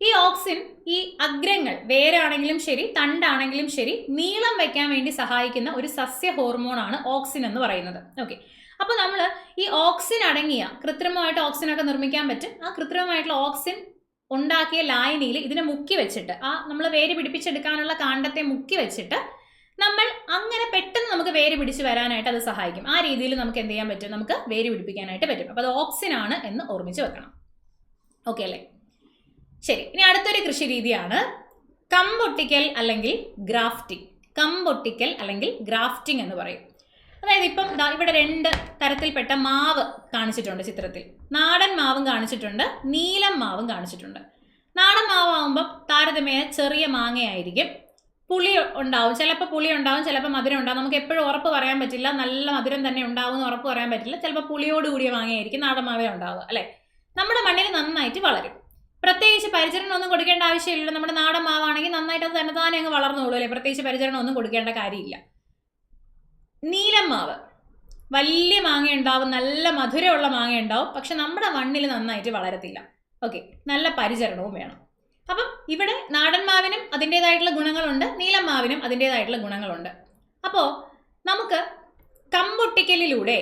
ഈ ഓക്സിൻ ഈ അഗ്രങ്ങൾ, വേരാണെങ്കിലും ശരി തണ്ടാണെങ്കിലും ശരി, നീളം വയ്ക്കാൻ വേണ്ടി സഹായിക്കുന്ന ഒരു സസ്യ ഹോർമോണാണ് ഓക്സിൻ എന്ന് പറയുന്നത്. ഓക്കെ, അപ്പോൾ നമ്മൾ ഈ ഓക്സിൻ അടങ്ങിയ, കൃത്രിമമായിട്ട് ഓക്സിനൊക്കെ നിർമ്മിക്കാൻ പറ്റും, ആ കൃത്രിമമായിട്ടുള്ള ഓക്സിൻ ഉണ്ടാക്കിയ ലായനിയിൽ ഇതിനെ മുക്കി വെച്ചിട്ട്, ആ നമ്മൾ വേര് പിടിപ്പിച്ചെടുക്കാനുള്ള കാണ്ഡത്തെ മുക്കി വെച്ചിട്ട് നമ്മൾ അങ്ങനെ പെട്ടെന്ന് നമുക്ക് വേര് പിടിച്ച് വരാനായിട്ട് അത് സഹായിക്കും. ആ രീതിയിൽ നമുക്ക് എന്ത് ചെയ്യാൻ പറ്റും? നമുക്ക് വേര് പിടിപ്പിക്കാനായിട്ട് പറ്റും. അപ്പോൾ അത് ഓക്സിൻ ആണ് എന്ന് ഓർമ്മിച്ച് വെക്കണം. ഓക്കെ അല്ലേ? ശരി, ഇനി അടുത്തൊരു കൃഷി രീതിയാണ് കമ്പൊട്ടിക്കൽ അല്ലെങ്കിൽ ഗ്രാഫ്റ്റിംഗ്. കമ്പൊട്ടിക്കൽ അല്ലെങ്കിൽ ഗ്രാഫ്റ്റിംഗ് എന്ന് പറയും. അതായത് ഇപ്പം ഇവിടെ രണ്ട് തരത്തിൽപ്പെട്ട മാവ് കാണിച്ചിട്ടുണ്ട് ചിത്രത്തിൽ. നാടൻ മാവും കാണിച്ചിട്ടുണ്ട്, നീലം മാവും കാണിച്ചിട്ടുണ്ട്. നാടൻ മാവാകുമ്പം താരതമ്യേന ചെറിയ മാങ്ങയായിരിക്കും, പുളി ഉണ്ടാവും. ചിലപ്പോൾ പുളി ഉണ്ടാവും, ചിലപ്പോൾ മധുരം ഉണ്ടാവും. നമുക്ക് എപ്പോഴും ഉറപ്പ് പറയാൻ പറ്റില്ല, നല്ല മധുരം തന്നെ ഉണ്ടാവും എന്ന് ഉറപ്പ് പറയാൻ പറ്റില്ല. ചിലപ്പോൾ പുളിയോട് കൂടിയ മാങ്ങയായിരിക്കും നാടൻ മാവേ ഉണ്ടാവുക അല്ലേ. നമ്മുടെ മണ്ണിൽ നന്നായിട്ട് വളരും. പ്രത്യേകിച്ച് പരിചരണം ഒന്നും കൊടുക്കേണ്ട ആവശ്യമില്ല. നമ്മുടെ നാടൻ മാവാണെങ്കിൽ നന്നായിട്ട് അത് തന്നെ അങ്ങ് വളർന്നോളൂ അല്ലേ, പ്രത്യേകിച്ച് പരിചരണം ഒന്നും കൊടുക്കേണ്ട കാര്യമില്ല. നീലം മാവ് വലിയ മാങ്ങ ഉണ്ടാവും, നല്ല മധുരമുള്ള മാങ്ങ ഉണ്ടാവും, പക്ഷെ നമ്മുടെ മണ്ണിൽ നന്നായിട്ട് വളരത്തില്ല. ഓക്കെ, നല്ല പരിചരണവും വേണം. അപ്പം ഇവിടെ നാടൻ മാവിനും അതിൻ്റെതായിട്ടുള്ള ഗുണങ്ങളുണ്ട്, നീലം മാവിനും അതിൻ്റെതായിട്ടുള്ള ഗുണങ്ങളുണ്ട്. അപ്പോൾ നമുക്ക് കമ്പൊട്ടിക്കലിലൂടെ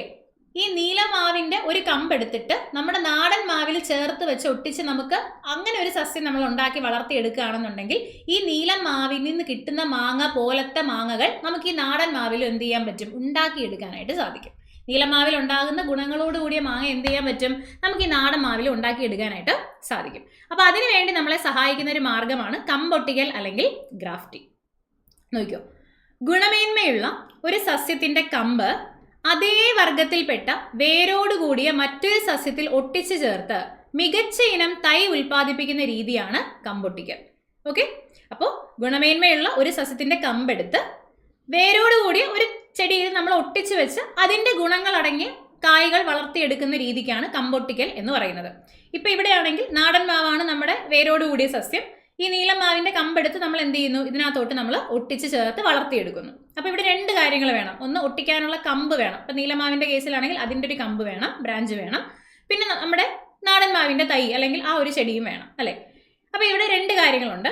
ഈ നീലമാവിൻ്റെ ഒരു കമ്പെടുത്തിട്ട് നമ്മുടെ നാടൻ മാവിൽ ചേർത്ത് വെച്ച് ഒട്ടിച്ച് നമുക്ക് അങ്ങനെ ഒരു സസ്യം നമ്മൾ ഉണ്ടാക്കി വളർത്തിയെടുക്കുകയാണെന്നുണ്ടെങ്കിൽ ഈ നീലം മാവിൽ നിന്ന് കിട്ടുന്ന മാങ്ങ പോലത്തെ മാങ്ങകൾ നമുക്ക് ഈ നാടൻ മാവിൽ എന്ത് ചെയ്യാൻ പറ്റും? ഉണ്ടാക്കിയെടുക്കാനായിട്ട് സാധിക്കും. നീലമാവിൽ ഉണ്ടാകുന്ന ഗുണങ്ങളോട് കൂടിയ മാങ്ങ എന്ത് ചെയ്യാൻ പറ്റും? നമുക്ക് ഈ നാടൻ മാവിൽ ഉണ്ടാക്കിയെടുക്കാനായിട്ട് സാധിക്കും. അപ്പോൾ അതിനുവേണ്ടി നമ്മളെ സഹായിക്കുന്ന ഒരു മാർഗമാണ് കമ്പൊട്ടിക്കൽ അല്ലെങ്കിൽ ഗ്രാഫ്റ്റിംഗ്. നോക്കിയോ, ഗുണമേന്മയുള്ള ഒരു സസ്യത്തിൻ്റെ കമ്പ് അതേ വർഗത്തിൽപ്പെട്ട വേരോടുകൂടിയ മറ്റൊരു സസ്യത്തിൽ ഒട്ടിച്ചു ചേർത്ത് മികച്ച ഇനം തൈ ഉൽപ്പാദിപ്പിക്കുന്ന രീതിയാണ് കമ്പൊട്ടിക്കൽ. ഓക്കെ, അപ്പോൾ ഗുണമേന്മയുള്ള ഒരു സസ്യത്തിന്റെ കമ്പെടുത്ത് വേരോടുകൂടിയ ഒരു ചെടിയിൽ നമ്മൾ ഒട്ടിച്ചു വെച്ച് അതിന്റെ ഗുണങ്ങൾ അടങ്ങിയ കായ്കൾ വളർത്തിയെടുക്കുന്ന രീതിക്കാണ് കമ്പൊട്ടിക്കൽ എന്ന് പറയുന്നത്. ഇപ്പൊ ഇവിടെയാണെങ്കിൽ നാടൻ മാവാണ് നമ്മുടെ വേരോടുകൂടിയ സസ്യം. ഈ നീലം മാവിന്റെ കമ്പെടുത്ത് നമ്മൾ എന്ത് ചെയ്യുന്നു? ഇതിനകത്തോട്ട് നമ്മൾ ഒട്ടിച്ച് ചേർത്ത് വളർത്തിയെടുക്കുന്നു. അപ്പൊ ഇവിടെ രണ്ട് കാര്യങ്ങൾ വേണം. ഒന്ന്, ഒട്ടിക്കാനുള്ള കമ്പ് വേണം. ഇപ്പൊ നീലമാവിന്റെ കേസിലാണെങ്കിൽ അതിൻ്റെ ഒരു കമ്പ് വേണം, ബ്രാഞ്ച് വേണം. പിന്നെ നമ്മുടെ നാടൻ മാവിന്റെ തൈ അല്ലെങ്കിൽ ആ ഒരു ചെടിയും വേണം അല്ലെ. അപ്പൊ ഇവിടെ രണ്ട് കാര്യങ്ങളുണ്ട്.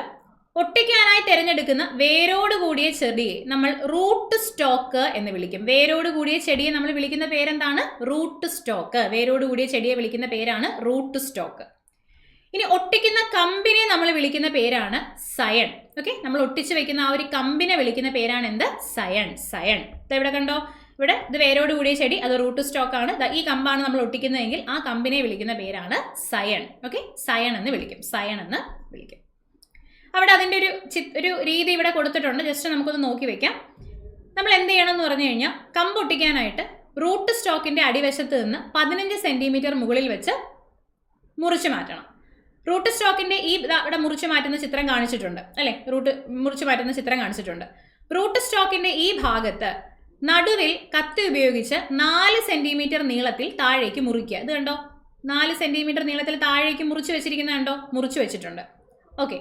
ഒട്ടിക്കാനായി തിരഞ്ഞെടുക്കുന്ന വേരോട് കൂടിയ ചെടിയെ നമ്മൾ റൂട്ട് സ്റ്റോക്ക് എന്ന് വിളിക്കും. വേരോട് കൂടിയ ചെടിയെ നമ്മൾ വിളിക്കുന്ന പേരെന്താണ്? Root stock. വേരോട് കൂടിയ ചെടിയെ വിളിക്കുന്ന പേരാണ് റൂട്ട് സ്റ്റോക്ക്. ഇനി ഒട്ടിക്കുന്ന കമ്പിനെ നമ്മൾ വിളിക്കുന്ന പേരാണ് സയൺ. ഓക്കെ, നമ്മൾ ഒട്ടിച്ചു വെക്കുന്ന ആ ഒരു കമ്പിനെ വിളിക്കുന്ന പേരാണ് എന്ത്? സയൺ. സയൺ ഇവിടെ കണ്ടോ, ഇവിടെ ഇത് വേരോട് കൂടിയ ചെടി, അത് റൂട്ട് സ്റ്റോക്ക് ആണ്. ഈ കമ്പാണ് നമ്മൾ ഒട്ടിക്കുന്നതെങ്കിൽ ആ കമ്പിനെ വിളിക്കുന്ന പേരാണ് സയൺ. ഓക്കെ, സയൺ എന്ന് വിളിക്കും. സയൺ എന്ന് വിളിക്കും. അവിടെ അതിൻ്റെ ഒരു രീതി ഇവിടെ കൊടുത്തിട്ടുണ്ട്. ജസ്റ്റ് നമുക്കൊന്ന് നോക്കി വെക്കാം. നമ്മൾ എന്ത് ചെയ്യണം എന്ന് പറഞ്ഞു കഴിഞ്ഞാൽ, കമ്പ് ഒട്ടിക്കാനായിട്ട് റൂട്ട് സ്റ്റോക്കിൻ്റെ അടിവശത്ത് നിന്ന് 15 സെൻറ്റിമീറ്റർ മുകളിൽ വെച്ച് മുറിച്ച് മാറ്റണം. റൂട്ട് സ്റ്റോക്കിൻ്റെ ഇവിടെ മുറിച്ച് മാറ്റുന്ന ചിത്രം കാണിച്ചിട്ടുണ്ട് അല്ലേ? മുറിച്ച് മാറ്റുന്ന ചിത്രം കാണിച്ചിട്ടുണ്ട്. റൂട്ട് സ്റ്റോക്കിൻ്റെ ഈ ഭാഗത്ത് നടുവിൽ കത്തി ഉപയോഗിച്ച് 4 സെൻറ്റിമീറ്റർ നീളത്തിൽ താഴേക്ക് മുറിക്കുക. ഇത് കണ്ടോ, 4 സെൻറ്റിമീറ്റർ നീളത്തിൽ താഴേക്ക് മുറിച്ച് വെച്ചിരിക്കുന്നത് കണ്ടോ? മുറിച്ച് വെച്ചിട്ടുണ്ട്. ഓക്കെ,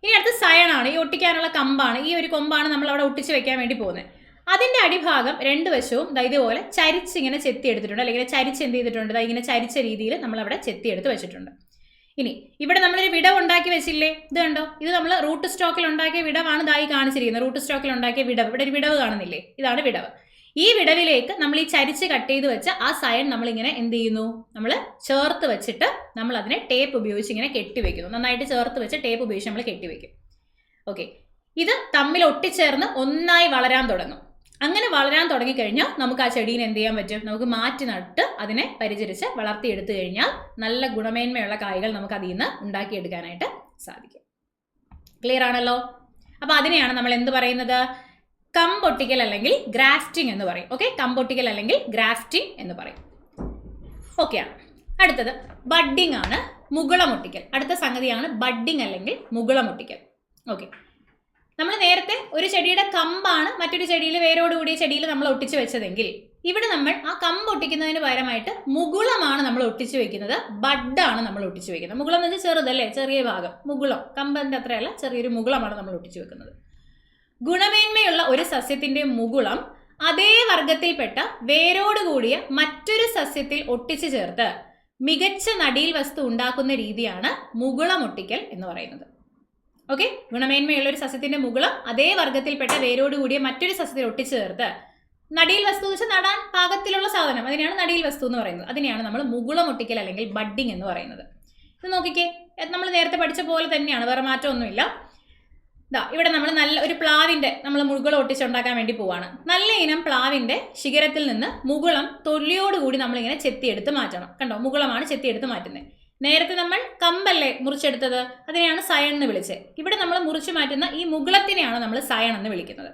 ഇനി അടുത്ത് സയണാണ്. ഈ ഒട്ടിക്കാനുള്ള കമ്പാണ്. ഈ ഒരു കൊമ്പാണ് നമ്മൾ അവിടെ ഒട്ടിച്ച് വെക്കാൻ വേണ്ടി പോകുന്നത്. അതിൻ്റെ അടിഭാഗം 2 വശവും ഇതുപോലെ ചരിച്ചിങ്ങനെ ചെത്തി എടുത്തിട്ടുണ്ട്, അല്ലെങ്കിൽ ചരിച്ച് എന്ത് ചെയ്തിട്ടുണ്ട്? ഇങ്ങനെ ചരിച്ച രീതിയിൽ നമ്മളവിടെ ചെത്തിയെടുത്ത് വെച്ചിട്ടുണ്ട്. ഇനി ഇവിടെ നമ്മളൊരു വിടവ് ഉണ്ടാക്കി വെച്ചില്ലേ? ഇത് കണ്ടോ, ഇത് നമ്മൾ റൂട്ട് സ്റ്റോക്കിൽ ഉണ്ടാക്കിയ വിടവാണ് ഇതായി കാണിച്ചിരിക്കുന്നത്. റൂട്ട് സ്റ്റോക്കിൽ ഉണ്ടാക്കിയ വിടവ്, ഇവിടെ ഒരു വിടവ് കാണുന്നില്ലേ? ഇതാണ് വിടവ്. ഈ വിടവിലേക്ക് നമ്മൾ ഈ ചരിച്ച് കട്ട് ചെയ്ത് വെച്ച ആ സയൺ നമ്മളിങ്ങനെ എന്ത് ചെയ്യുന്നു? നമ്മൾ ചേർത്ത് വെച്ചിട്ട് നമ്മൾ അതിനെ ടേപ്പ് ഉപയോഗിച്ച് ഇങ്ങനെ കെട്ടിവെക്കുന്നു. നന്നായിട്ട് ചേർത്ത് വെച്ച് ടേപ്പ് ഉപയോഗിച്ച് നമ്മൾ കെട്ടിവെക്കും. ഓക്കെ, ഇത് തമ്മിൽ ഒട്ടിച്ചേർന്ന് ഒന്നായി വളരാൻ തുടങ്ങും. അങ്ങനെ വളരാൻ തുടങ്ങിക്കഴിഞ്ഞാൽ നമുക്ക് ആ ചെടീനെ എന്ത് ചെയ്യാൻ പറ്റും? നമുക്ക് മാറ്റി നട്ട് അതിനെ പരിചരിച്ച് വളർത്തിയെടുത്തു കഴിഞ്ഞാൽ നല്ല ഗുണമേന്മയുള്ള കായ്കൾ നമുക്ക് അതിൽ നിന്ന് ഉണ്ടാക്കിയെടുക്കാനായിട്ട് സാധിക്കും. ക്ലിയർ ആണല്ലോ? അപ്പോൾ അതിനെയാണ് നമ്മൾ എന്ത് പറയുന്നത്? കമ്പൊട്ടിക്കൽ അല്ലെങ്കിൽ ഗ്രാഫ്റ്റിംഗ് എന്ന് പറയും. ഓക്കെ, കമ്പൊട്ടിക്കൽ അല്ലെങ്കിൽ ഗ്രാഫ്റ്റിംഗ് എന്ന് പറയും. ഓക്കെ ആണ്. അടുത്തത് ബഡ്ഡിംഗ് ആണ്, മുകുളമൊട്ടിക്കൽ. അടുത്ത സംഗതിയാണ് ബഡ്ഡിംഗ് അല്ലെങ്കിൽ മുകുളമൊട്ടിക്കൽ. ഓക്കെ, നമ്മൾ നേരത്തെ ഒരു ചെടിയുടെ കമ്പാണ് മറ്റൊരു ചെടിയിൽ, വേരോട് കൂടിയ ചെടിയിൽ നമ്മൾ ഒട്ടിച്ചു വെച്ചതെങ്കിൽ ഇവിടെ നമ്മൾ ആ കമ്പ് ഒട്ടിക്കുന്നതിന് പകരമായിട്ട് മുകുളമാണ് നമ്മൾ ഒട്ടിച്ചു വെക്കുന്നത്. ബഡാണ് നമ്മൾ ഒട്ടിച്ചു വെക്കുന്നത്. മുകുളം എന്ന് വെച്ചാൽ ചെറുതല്ലേ, ചെറിയ ഭാഗം. മുകുളം കമ്പിൻ്റെ അത്രയല്ല, ചെറിയൊരു മുകുളമാണ് നമ്മൾ ഒട്ടിച്ചു വെക്കുന്നത്. ഗുണമേന്മയുള്ള ഒരു സസ്യത്തിന്റെ മുകുളം അതേ വർഗത്തിൽപ്പെട്ട വേരോട് കൂടിയ മറ്റൊരു സസ്യത്തിൽ ഒട്ടിച്ചു ചേർത്ത് മികച്ച നടീൽ വസ്തു ഉണ്ടാക്കുന്ന രീതിയാണ് മുകുളമൊട്ടിക്കൽ എന്ന് പറയുന്നത്. ഓക്കെ, ഗുണമേന്മയുള്ള ഒരു സസ്യത്തിന്റെ മുകുളം അതേ വർഗത്തിൽപ്പെട്ട വേരോട് കൂടിയ മറ്റൊരു സസ്യത്തിൽ ഒട്ടിച്ചു ചേർത്ത് നടീൽ വസ്തു എന്ന് വെച്ചാൽ നടാൻ പാകത്തിലുള്ള സാധനം, അതിനെയാണ് നടീൽ വസ്തു എന്ന് പറയുന്നത്. അതിനെയാണ് നമ്മൾ മുകുളമൊട്ടിക്കൽ അല്ലെങ്കിൽ ബഡ്ഡിംഗ് എന്ന് പറയുന്നത്. ഇത് നോക്കിക്കേ, നമ്മൾ നേരത്തെ പഠിച്ച പോലെ തന്നെയാണ്, വേറെ മാറ്റമൊന്നുമില്ല. ഇവിടെ നമ്മൾ നല്ല ഒരു പ്ലാവിൻ്റെ നമ്മൾ മുകുളം ഒട്ടിച്ചുണ്ടാക്കാൻ വേണ്ടി പോവാണ്. നല്ല ഇനം പ്ലാവിൻ്റെ ശിഖരത്തിൽ നിന്ന് മുകുളം തൊലിയോടുകൂടി നമ്മളിങ്ങനെ ചെത്തിയെടുത്ത് മാറ്റണം. കണ്ടോ, മുകുളമാണ് ചെത്തിയെടുത്ത് മാറ്റുന്നത്. നേരത്തെ നമ്മൾ കമ്പല്ലേ മുറിച്ചെടുത്തത്, അതിനെയാണ് സയൺ എന്ന് വിളിച്ചത്. ഇവിടെ നമ്മൾ മുറിച്ചു മാറ്റുന്ന ഈ മുകുളത്തിനെയാണ് നമ്മൾ സയൺ എന്ന് വിളിക്കുന്നത്.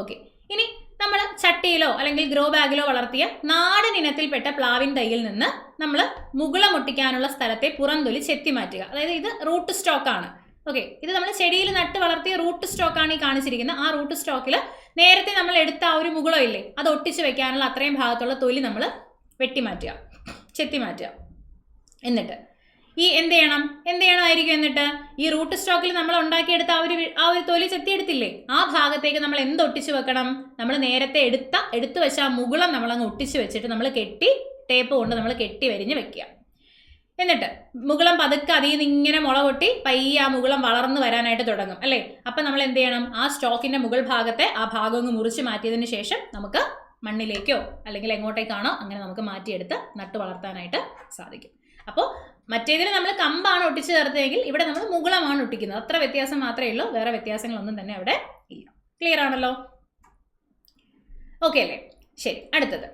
ഓക്കെ, ഇനി നമ്മൾ ചട്ടിയിലോ അല്ലെങ്കിൽ ഗ്രോ ബാഗിലോ വളർത്തിയ നാടൻ ഇനത്തിൽപ്പെട്ട പ്ലാവിൻ തൈയിൽ നിന്ന് നമ്മൾ മുകുളം ഒട്ടിക്കാനുള്ള സ്ഥലത്തെ പുറംതൊലി ചെത്തി മാറ്റുക. അതായത് ഇത് റൂട്ട് സ്റ്റോക്കാണ്. ഓക്കെ, ഇത് നമ്മൾ ചെടിയിൽ നട്ട് വളർത്തിയ റൂട്ട് സ്റ്റോക്കാണ് ഈ കാണിച്ചിരിക്കുന്നത്. ആ റൂട്ട് സ്റ്റോക്കിൽ നേരത്തെ നമ്മൾ എടുത്ത ആ ഒരു മുകുളം ഇല്ലേ, അത് ഒട്ടിച്ച് വെക്കാനുള്ള അത്രയും ഭാഗത്തുള്ള തൊലി നമ്മൾ വെട്ടിമാറ്റുക, ചെത്തി മാറ്റുക. എന്നിട്ട് ഈ എന്ത് ചെയ്യണമായിരിക്കും? എന്നിട്ട് ഈ റൂട്ട് സ്റ്റോക്കിൽ നമ്മൾ ഉണ്ടാക്കിയെടുത്ത ആ ഒരു തൊലി ചെത്തിയെടുത്തില്ലേ, ആ ഭാഗത്തേക്ക് നമ്മൾ എന്ത് ഒട്ടിച്ച് വെക്കണം? നമ്മൾ നേരത്തെ എടുത്തു വെച്ച ആ മുകുളം നമ്മളങ്ങ് ഒട്ടിച്ച് വെച്ചിട്ട് നമ്മൾ ടേപ്പ് കൊണ്ട് നമ്മൾ കെട്ടി വരിഞ്ഞ് വെക്കുക. എന്നിട്ട് മുകുളം പതുക്കെ അതിൽ നിന്ന് ഇങ്ങനെ മുള പൊട്ടി പയ്യെ ആ മുകുളം വളർന്നു വരാനായിട്ട് തുടങ്ങും അല്ലേ? അപ്പം നമ്മൾ എന്ത് ചെയ്യണം? ആ സ്റ്റോക്കിൻ്റെ മുകൾ ഭാഗത്തെ ആ ഭാഗം ഒന്ന് മുറിച്ച് മാറ്റിയതിന് ശേഷം നമുക്ക് മണ്ണിലേക്കോ അല്ലെങ്കിൽ എങ്ങോട്ടേക്കാണോ അങ്ങനെ നമുക്ക് മാറ്റിയെടുത്ത് നട്ട് വളർത്താനായിട്ട് സാധിക്കും. അപ്പോൾ മറ്റേതിന് നമ്മൾ കമ്പാണ് ഒട്ടിച്ച് ചേർത്തതെങ്കിൽ ഇവിടെ നമ്മൾ മുകുളമാണ് ഒട്ടിക്കുന്നത്. അത്ര വ്യത്യാസം മാത്രമേ ഉള്ളൂ, വേറെ വ്യത്യാസങ്ങളൊന്നും തന്നെ അവിടെ ഇല്ല. ക്ലിയർ ആണല്ലോ? ഓക്കെ അല്ലേ? ശരി, അടുത്ത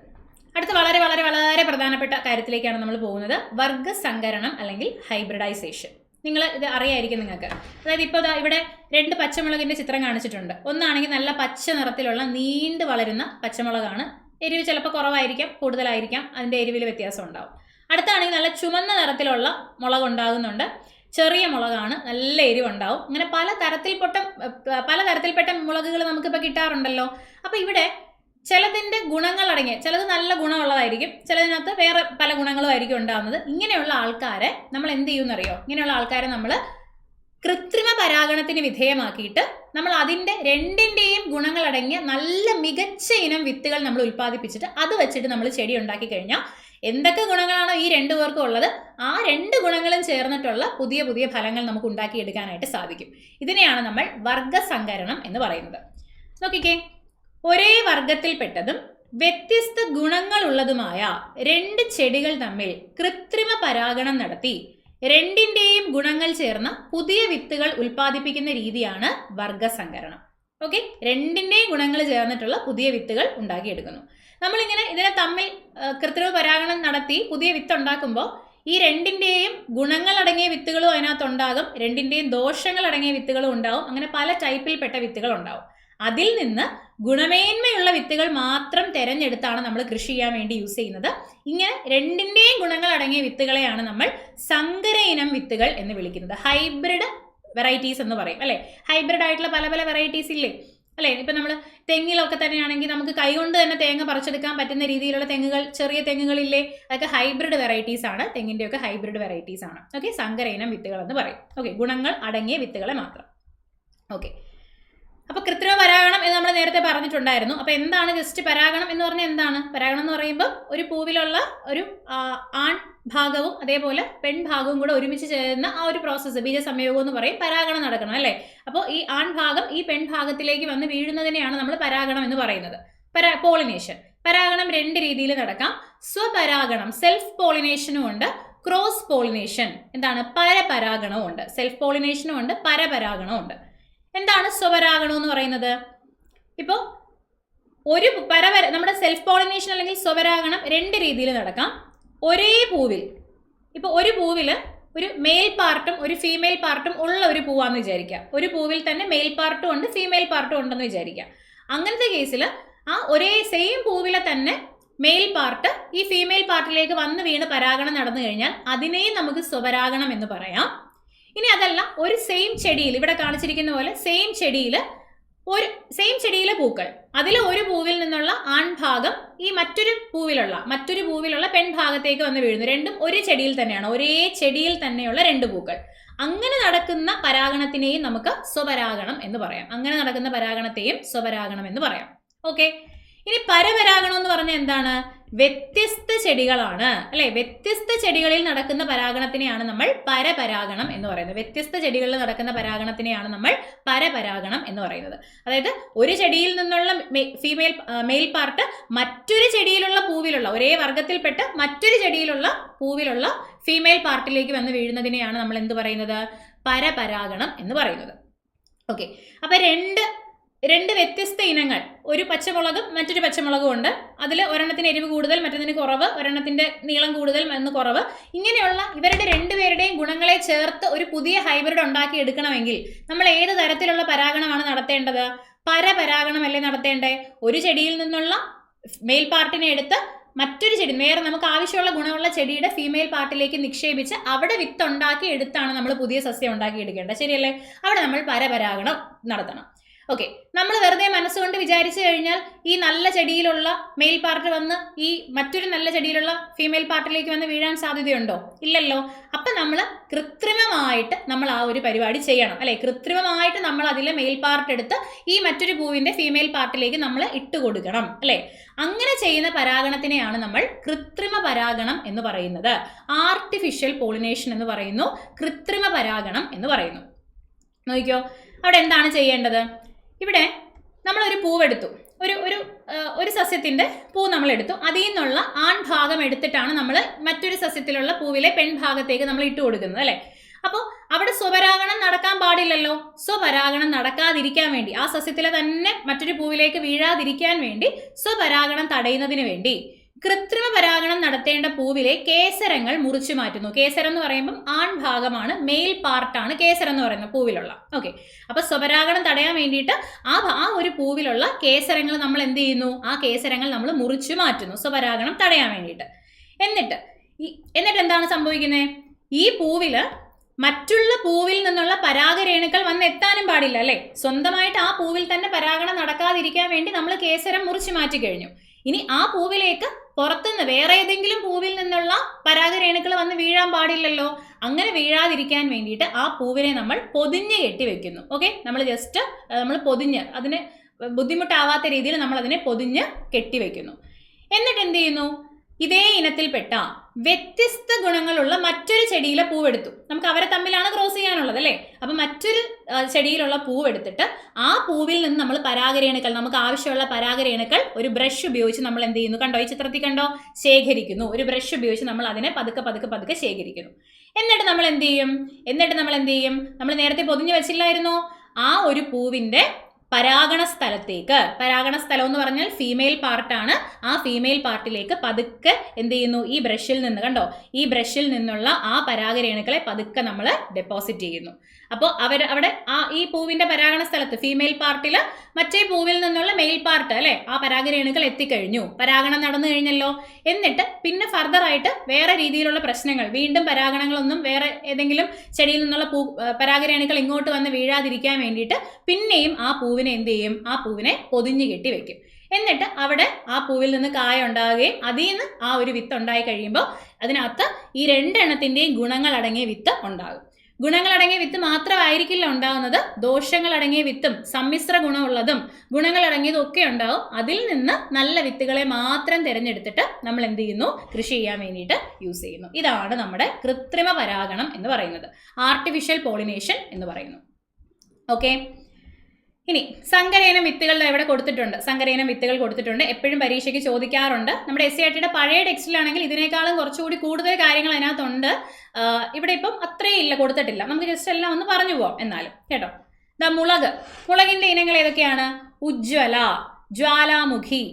വളരെ വളരെ വളരെ പ്രധാനപ്പെട്ട കാര്യത്തിലേക്കാണ് നമ്മൾ പോകുന്നത്. വർഗ്ഗസങ്കരണം അല്ലെങ്കിൽ ഹൈബ്രിഡൈസേഷൻ. നിങ്ങൾ ഇത് അറിയായിരിക്കും നിങ്ങൾക്ക്. അതായത് ഇപ്പോൾ ഇവിടെ 2 പച്ചമുളകിൻ്റെ ചിത്രം കാണിച്ചിട്ടുണ്ട്. ഒന്നാണെങ്കിൽ നല്ല പച്ച നിറത്തിലുള്ള നീണ്ടു വളരുന്ന പച്ചമുളകാണ്. എരിവ് ചിലപ്പോൾ കുറവായിരിക്കാം, കൂടുതലായിരിക്കാം, അതിൻ്റെ എരിവിൽ വ്യത്യാസം ഉണ്ടാവും. അടുത്താണെങ്കിൽ നല്ല ചുമന്ന നിറത്തിലുള്ള മുളക് ഉണ്ടാകുന്നുണ്ട്. ചെറിയ മുളകാണ്, നല്ല എരിവുണ്ടാവും. അങ്ങനെ പലതരത്തിൽപ്പെട്ട മുളകുകൾ നമുക്കിപ്പോൾ കിട്ടാറുണ്ടല്ലോ. അപ്പോൾ ഇവിടെ ചിലതിൻ്റെ ഗുണങ്ങൾ അടങ്ങിയ, ചിലത് നല്ല ഗുണമുള്ളതായിരിക്കും, ചിലതിനകത്ത് വേറെ പല ഗുണങ്ങളും ആയിരിക്കും ഉണ്ടാകുന്നത്. ഇങ്ങനെയുള്ള ആൾക്കാരെ നമ്മൾ എന്ത് ചെയ്യുമെന്നറിയോ? ഇങ്ങനെയുള്ള ആൾക്കാരെ നമ്മൾ കൃത്രിമ പരാഗണത്തിന് വിധേയമാക്കിയിട്ട് നമ്മൾ അതിൻ്റെ 2ൻ്റെയും ഗുണങ്ങളടങ്ങിയ നല്ല മികച്ച ഇനം വിത്തുകൾ നമ്മൾ ഉൽപ്പാദിപ്പിച്ചിട്ട് അത് വെച്ചിട്ട് നമ്മൾ ചെടി ഉണ്ടാക്കി കഴിഞ്ഞാൽ എന്തൊക്കെ ഗുണങ്ങളാണോ ഈ രണ്ടു പേർക്കും ഉള്ളത്, ആ രണ്ട് ഗുണങ്ങളും ചേർന്നിട്ടുള്ള പുതിയ പുതിയ ഫലങ്ങൾ നമുക്ക് ഉണ്ടാക്കിയെടുക്കാനായിട്ട് സാധിക്കും. ഇതിനെയാണ് നമ്മൾ വർഗസങ്കരണം എന്ന് പറയുന്നത്. നോക്കിക്കേ, ഒരേ വർഗത്തിൽപ്പെട്ടതും വ്യത്യസ്ത ഗുണങ്ങളുള്ളതുമായ രണ്ട് ചെടികൾ തമ്മിൽ കൃത്രിമ പരാഗണം നടത്തി രണ്ടിൻ്റെയും ഗുണങ്ങൾ ചേർന്ന പുതിയ വിത്തുകൾ ഉൽപ്പാദിപ്പിക്കുന്ന രീതിയാണ് വർഗസങ്കരണം. ഓക്കെ, രണ്ടിൻ്റെയും ഗുണങ്ങൾ ചേർന്നിട്ടുള്ള പുതിയ വിത്തുകൾ ഉണ്ടാക്കിയെടുക്കുന്നു. നമ്മളിങ്ങനെ ഇതിനെ തമ്മിൽ കൃത്രിമ പരാഗണം നടത്തി പുതിയ വിത്ത് ഉണ്ടാക്കുമ്പോൾ ഈ രണ്ടിൻ്റെയും ഗുണങ്ങൾ അടങ്ങിയ വിത്തുകളും അതിനകത്തുണ്ടാകും, രണ്ടിൻ്റെയും ദോഷങ്ങൾ അടങ്ങിയ വിത്തുകളും ഉണ്ടാവും. അങ്ങനെ പല ടൈപ്പിൽപ്പെട്ട വിത്തുകൾ ഉണ്ടാവും. അതിൽ നിന്ന് ഗുണമേന്മയുള്ള വിത്തുകൾ മാത്രം തിരഞ്ഞെടുത്താണ് നമ്മൾ കൃഷി ചെയ്യാൻ വേണ്ടി യൂസ് ചെയ്യുന്നത്. ഇങ്ങനെ രണ്ടിൻ്റെയും ഗുണങ്ങൾ അടങ്ങിയ വിത്തുകളെയാണ് നമ്മൾ സങ്കര ഇനം വിത്തുകൾ എന്ന് വിളിക്കുന്നത്. ഹൈബ്രിഡ് വെറൈറ്റീസ് എന്ന് പറയും അല്ലേ. ഹൈബ്രിഡ് ആയിട്ടുള്ള പല പല വെറൈറ്റീസ് ഇല്ലേ അല്ലേ. ഇപ്പം നമ്മൾ തെങ്ങിലൊക്കെ തന്നെയാണെങ്കിൽ നമുക്ക് കൈകൊണ്ട് തന്നെ തേങ്ങ പറിച്ചെടുക്കാൻ പറ്റുന്ന രീതിയിലുള്ള തെങ്ങുകൾ, ചെറിയ തെങ്ങുകളില്ലേ, അതൊക്കെ ഹൈബ്രിഡ് വെറൈറ്റീസ് ആണ്. തെങ്ങിൻ്റെയൊക്കെ ഹൈബ്രിഡ് വെറൈറ്റീസ് ആണ്. ഓക്കെ, സങ്കര ഇനം വിത്തുകൾ എന്ന് പറയും. ഓക്കെ, ഗുണങ്ങൾ അടങ്ങിയ വിത്തുകളെ മാത്രം. ഓക്കെ, അപ്പോൾ കൃത്രിമ പരാഗണം എന്ന് നമ്മൾ നേരത്തെ പറഞ്ഞിട്ടുണ്ടായിരുന്നു. അപ്പോൾ എന്താണ് ജസ്റ്റ് പരാഗണം എന്ന് പറഞ്ഞാൽ എന്താണ്? പരാഗണം എന്ന് പറയുമ്പോൾ ഒരു പൂവിലുള്ള ഒരു ആൺ ഭാഗവും അതേപോലെ പെൺഭാഗവും കൂടെ ഒരുമിച്ച് ചേരുന്ന ആ ഒരു പ്രോസസ്സ്, ബീജസംയോഗം എന്ന് പറയും, പരാഗണം നടക്കണം അല്ലേ. അപ്പോൾ ഈ ആൺഭാഗം ഈ പെൺഭാഗത്തിലേക്ക് വന്ന് വീഴുന്നതിനെയാണ് നമ്മൾ പരാഗണം എന്ന് പറയുന്നത്. പോളിനേഷൻ. പരാഗണം രണ്ട് രീതിയിൽ നടക്കാം. സ്വപരാഗണം സെൽഫ് പോളിനേഷനും ഉണ്ട്, ക്രോസ് പോളിനേഷൻ എന്താണ് പരപരാഗണവും ഉണ്ട്. സെൽഫ് പോളിനേഷനും ഉണ്ട്, പരപരാഗണവും ഉണ്ട്. എന്താണ് സ്വപരാഗണം എന്ന് പറയുന്നത്? ഇപ്പോൾ ഒരു നമ്മുടെ സെൽഫ് പോളിനേഷൻ അല്ലെങ്കിൽ സ്വപരാഗണം രണ്ട് രീതിയിൽ നടക്കാം. ഒരേ പൂവിൽ, ഇപ്പോൾ ഒരു പൂവിൽ ഒരു മെയിൽ പാർട്ടും ഒരു ഫീമെയിൽ പാർട്ടും ഉള്ള ഒരു പൂവാന്ന് വിചാരിക്കുക. ഒരു പൂവിൽ തന്നെ മെയിൽ പാർട്ടും ഉണ്ട് ഫീമെയിൽ പാർട്ടും ഉണ്ടെന്ന് വിചാരിക്കുക. അങ്ങനത്തെ കേസിൽ ആ ഒരേ സെയിം പൂവിലെ തന്നെ മെയിൽ പാർട്ട് ഈ ഫീമെയിൽ പാർട്ടിലേക്ക് വന്ന് വീണ് പരാഗണം നടന്നു കഴിഞ്ഞാൽ അതിനെയും നമുക്ക് സ്വപരാഗണം എന്ന് പറയാം. ഇനി അതല്ല, ഒരു സെയിം ചെടിയിൽ, ഇവിടെ കാണിച്ചിരിക്കുന്ന പോലെ സെയിം ചെടിയിലെ പൂക്കൾ, അതിൽ ഒരു പൂവിൽ നിന്നുള്ള ആൺഭാഗം ഈ മറ്റൊരു പൂവിലുള്ള പെൺഭാഗത്തേക്ക് വന്ന് വീഴുന്നു. രണ്ടും ഒരു ചെടിയിൽ തന്നെയാണ്, ഒരേ ചെടിയിൽ തന്നെയുള്ള രണ്ട് പൂക്കൾ. അങ്ങനെ നടക്കുന്ന പരാഗണത്തിനെയും നമുക്ക് സ്വപരാഗണം എന്ന് പറയാം. അങ്ങനെ നടക്കുന്ന പരാഗണത്തെയും സ്വപരാഗണം എന്ന് പറയാം. ഓക്കെ, ഇനി പരപരാഗണം എന്ന് പറഞ്ഞാൽ എന്താണ്? വ്യത്യസ്ത ചെടികളാണ് അല്ലെ. വ്യത്യസ്ത ചെടികളിൽ നടക്കുന്ന പരാഗണത്തിനെയാണ് നമ്മൾ പരപരാഗണം എന്ന് പറയുന്നത്. വ്യത്യസ്ത ചെടികളിൽ നടക്കുന്ന പരാഗണത്തിനെയാണ് നമ്മൾ പരപരാഗണം എന്ന് പറയുന്നത്. അതായത് ഒരു ചെടിയിൽ നിന്നുള്ള മെയിൽ പാർട്ട് മറ്റൊരു ചെടിയിലുള്ള പൂവിലുള്ള, ഒരേ വർഗത്തിൽപ്പെട്ട് മറ്റൊരു ചെടിയിലുള്ള പൂവിലുള്ള ഫീമെയിൽ പാർട്ടിലേക്ക് വന്ന് വീഴുന്നതിനെയാണ് നമ്മൾ എന്ത് പറയുന്നത്? പരപരാഗണം എന്ന് പറയുന്നത്. ഓക്കെ, അപ്പൊ രണ്ട് വ്യത്യസ്ത ഇനങ്ങൾ, ഒരു പച്ചമുളകും മറ്റൊരു പച്ചമുളകും ഉണ്ട്. അതിൽ ഒരെണ്ണത്തിന് എരിവ് കൂടുതൽ, മറ്റൊന്നിന് കുറവ്, ഒരെണ്ണത്തിന്റെ നീളം കൂടുതൽ, മറ്റൊന്ന് കുറവ്. ഇങ്ങനെയുള്ള ഇവരുടെ രണ്ടുപേരുടെയും ഗുണങ്ങളെ ചേർത്ത് ഒരു പുതിയ ഹൈബ്രിഡ് ഉണ്ടാക്കി എടുക്കണമെങ്കിൽ നമ്മൾ ഏത് തരത്തിലുള്ള പരാഗണമാണ് നടത്തേണ്ടത്? പരപരാഗണമല്ലേ നടത്തേണ്ടേ? ഒരു ചെടിയിൽ നിന്നുള്ള മെയിൽ പാർട്ടിനെ എടുത്ത് മറ്റൊരു ചെടി, വേറെ നമുക്ക് ആവശ്യമുള്ള ഗുണമുള്ള ചെടിയുടെ ഫീമെയിൽ പാർട്ടിലേക്ക് നിക്ഷേപിച്ച് അവിടെ വിത്തുണ്ടാക്കി എടുത്താണ് നമ്മൾ പുതിയ സസ്യം ഉണ്ടാക്കി എടുക്കേണ്ടത്. ശരിയല്ലേ? അവിടെ നമ്മൾ പരപരാഗണം നടത്തണം. ഓക്കെ, നമ്മൾ വെറുതെ മനസ്സുകൊണ്ട് വിചാരിച്ചു കഴിഞ്ഞാൽ ഈ നല്ല ചെടിയിലുള്ള മെയിൽ പാർട്ട് വന്ന് ഈ മറ്റൊരു നല്ല ചെടിയിലുള്ള ഫീമെയിൽ പാർട്ടിലേക്ക് വന്ന് വീഴാൻ സാധ്യതയുണ്ടോ? ഇല്ലല്ലോ. അപ്പം നമ്മൾ കൃത്രിമമായിട്ട് നമ്മൾ ആ ഒരു പരിപാടി ചെയ്യണം അല്ലെ. കൃത്രിമമായിട്ട് നമ്മൾ അതിലെ മെയിൽ പാർട്ട് എടുത്ത് ഈ മറ്റൊരു പൂവിന്റെ ഫീമെയിൽ പാർട്ടിലേക്ക് നമ്മൾ ഇട്ട് കൊടുക്കണം അല്ലെ. അങ്ങനെ ചെയ്യുന്ന പരാഗണത്തിനെയാണ് നമ്മൾ കൃത്രിമ പരാഗണം എന്ന് പറയുന്നത്. ആർട്ടിഫിഷ്യൽ പോളിനേഷൻ എന്ന് പറയുന്നു, കൃത്രിമ പരാഗണം എന്ന് പറയുന്നു. നോക്കിക്കോ, അവിടെ എന്താണ് ചെയ്യേണ്ടത്? ഇവിടെ നമ്മളൊരു പൂവെടുത്തു, ഒരു സസ്യത്തിന്റെ പൂ നമ്മൾ എടുത്തു. അതിൽ നിന്നുള്ള ആൺഭാഗം എടുത്തിട്ടാണ് നമ്മൾ മറ്റൊരു സസ്യത്തിലുള്ള പൂവിലെ പെൺഭാഗത്തേക്ക് നമ്മൾ ഇട്ട് കൊടുക്കുന്നത് അല്ലെ. അപ്പോൾ അവിടെ സ്വപരാഗണം നടക്കാൻ പാടില്ലല്ലോ. സ്വപരാഗണം നടക്കാതിരിക്കാൻ വേണ്ടി, ആ സസ്യത്തിലെ തന്നെ മറ്റൊരു പൂവിലേക്ക് വീഴാതിരിക്കാൻ വേണ്ടി, സ്വപരാഗണം തടയുന്നതിന് വേണ്ടി കൃത്രിമ പരാഗണം നടത്തേണ്ട പൂവിലെ കേസരങ്ങൾ മുറിച്ചു മാറ്റുന്നു. കേസരം എന്ന് പറയുമ്പോൾ ആൺഭാഗമാണ്, മെയിൽ പാർട്ടാണ് കേസരം എന്ന് പറയുന്നത് പൂവിലുള്ള. ഓക്കെ, അപ്പൊ സ്വപരാഗണം തടയാൻ വേണ്ടിയിട്ട് ആ ഒരു പൂവിലുള്ള കേസരങ്ങൾ നമ്മൾ എന്ത് ചെയ്യുന്നു? ആ കേസരങ്ങൾ നമ്മൾ മുറിച്ചു മാറ്റുന്നു സ്വപരാഗണം തടയാൻ വേണ്ടിയിട്ട്. എന്നിട്ട് എന്താണ് സംഭവിക്കുന്നത്? ഈ പൂവില് മറ്റുള്ള പൂവിൽ നിന്നുള്ള പരാഗരേണുക്കൾ വന്ന് എത്താനും പാടില്ല അല്ലെ. സ്വന്തമായിട്ട് ആ പൂവിൽ തന്നെ പരാഗണം നടക്കാതിരിക്കാൻ വേണ്ടി നമ്മൾ കേസരം മുറിച്ചു മാറ്റി കഴിഞ്ഞു. ഇനി ആ പൂവിലേക്ക് പുറത്തുനിന്ന് വേറെ ഏതെങ്കിലും പൂവിൽ നിന്നുള്ള പരാഗരേണുക്കൾ വന്ന് വീഴാൻ പാടില്ലല്ലോ. അങ്ങനെ വീഴാതിരിക്കാൻ വേണ്ടിയിട്ട് ആ പൂവിനെ നമ്മൾ പൊതിഞ്ഞ് കെട്ടി വെക്കുന്നു. ഓക്കെ, നമ്മൾ പൊതിഞ്ഞ്, അതിന് ബുദ്ധിമുട്ടാവാത്ത രീതിയിൽ നമ്മൾ അതിനെ പൊതിഞ്ഞ് കെട്ടിവെക്കുന്നു. എന്നിട്ട് എന്ത് ചെയ്യുന്നു? ഇതേ ഇനത്തിൽപ്പെട്ട വ്യത്യസ്ത ഗുണങ്ങളുള്ള മറ്റൊരു ചെടിയിലെ പൂവെടുത്തു. നമുക്ക് അവരെ തമ്മിലാണ് ക്രോസ് ചെയ്യാനുള്ളത് അല്ലേ. അപ്പം മറ്റൊരു ചെടിയിലുള്ള പൂവെടുത്തിട്ട് ആ പൂവിൽ നിന്ന് നമ്മൾ പരാഗരേണുക്കൾ, നമുക്ക് ആവശ്യമുള്ള പരാഗരേണുക്കൾ ഒരു ബ്രഷ് ഉപയോഗിച്ച് നമ്മൾ എന്ത് ചെയ്യുന്നു, കണ്ടോ ഈ ചിത്രത്തിൽ കണ്ടോ, ശേഖരിക്കുന്നു. ഒരു ബ്രഷ് ഉപയോഗിച്ച് നമ്മൾ അതിനെ പതുക്കെ പതുക്കെ പതുക്കെ ശേഖരിക്കുന്നു. എന്നിട്ട് നമ്മൾ എന്ത് ചെയ്യും, നമ്മൾ നേരത്തെ പൊതിഞ്ഞു വെച്ചില്ലായിരുന്നോ, ആ ഒരു പൂവിൻ്റെ പരാഗണ സ്ഥലത്തേക്ക്, പരാഗണ സ്ഥലം എന്ന് പറഞ്ഞാൽ ഫീമെയിൽ പാർട്ടാണ്, ആ ഫീമെയിൽ പാർട്ടിലേക്ക് പതുക്കെ എന്ത് ചെയ്യുന്നു, ഈ ബ്രഷിൽ നിന്ന് കണ്ടോ, ഈ ബ്രഷിൽ നിന്നുള്ള ആ പരാഗരേണുക്കളെ പതുക്കെ നമ്മൾ ഡെപ്പോസിറ്റ് ചെയ്യുന്നു. അപ്പോൾ അവിടെ ഈ പൂവിന്റെ പരാഗണ സ്ഥലത്ത് ഫീമെയിൽ പാർട്ടിൽ മറ്റേ പൂവിൽ നിന്നുള്ള മെയിൽ പാർട്ട് അല്ലെ, ആ പരാഗരേണുക്കൾ എത്തിക്കഴിഞ്ഞു, പരാഗണം നടന്നു കഴിഞ്ഞല്ലോ. എന്നിട്ട് പിന്നെ ഫർദർ ആയിട്ട് വേറെ രീതിയിലുള്ള പ്രശ്നങ്ങൾ, വീണ്ടും പരാഗണങ്ങളൊന്നും വേറെ ഏതെങ്കിലും ചെടിയിൽ നിന്നുള്ള പരാഗരേണുക്കൾ ഇങ്ങോട്ട് വന്ന് വീഴാതിരിക്കാൻ വേണ്ടിയിട്ട് പിന്നെയും ആ പൂവിനെ എന്ത് ചെയ്യും, ആ പൂവിനെ പൊതിഞ്ഞു കെട്ടി വെക്കും. എന്നിട്ട് അവിടെ ആ പൂവിൽ നിന്ന് കായ ഉണ്ടാവുകയും അതിൽ നിന്ന് ആ ഒരു വിത്ത് ഉണ്ടായി കഴിയുമ്പോൾ അതിനകത്ത് ഈ രണ്ടെണ്ണത്തിൻ്റെയും ഗുണങ്ങൾ അടങ്ങിയ വിത്ത് ഉണ്ടാകും. ഗുണങ്ങളടങ്ങിയ വിത്ത് മാത്രമായിരിക്കില്ല ഉണ്ടാകുന്നത്, ദോഷങ്ങളടങ്ങിയ വിത്തും സമ്മിശ്ര ഗുണമുള്ളതും ഗുണങ്ങളടങ്ങിയതും ഒക്കെ ഉണ്ടാവും. അതിൽ നിന്ന് നല്ല വിത്തുകളെ മാത്രം തിരഞ്ഞെടുത്തിട്ട് നമ്മൾ എന്ത് ചെയ്യുന്നു, കൃഷി ചെയ്യാൻ വേണ്ടിയിട്ട് യൂസ് ചെയ്യുന്നു. ഇതാണ് നമ്മുടെ കൃത്രിമ പരാഗണം എന്ന് പറയുന്നത്, ആർട്ടിഫിഷ്യൽ പോളിനേഷൻ എന്ന് പറയുന്നു. ഓക്കെ, ഇനി സങ്കരയിനം വിത്തുകൾ ഇവിടെ കൊടുത്തിട്ടുണ്ട്, സങ്കരയിനം വിത്തുകൾ കൊടുത്തിട്ടുണ്ട്, എപ്പോഴും പരീക്ഷയ്ക്ക് ചോദിക്കാറുണ്ട്. നമ്മുടെ SCERT പഴയ ടെക്സ്റ്റിലാണെങ്കിൽ ഇതിനേക്കാളും കുറച്ചുകൂടി കൂടുതൽ കാര്യങ്ങൾ അതിനകത്തുണ്ട്. ഇവിടെ ഇപ്പം അത്രയും ഇല്ല, കൊടുത്തിട്ടില്ല. നമുക്ക് ജസ്റ്റ് എല്ലാം ഒന്ന് പറഞ്ഞു പോവാം എന്നാലും കേട്ടോ. മുളകിന്റെ ഇനങ്ങൾ ഏതൊക്കെയാണ്? ഉജ്ജ്വല, ജ്വാലാമുഖി,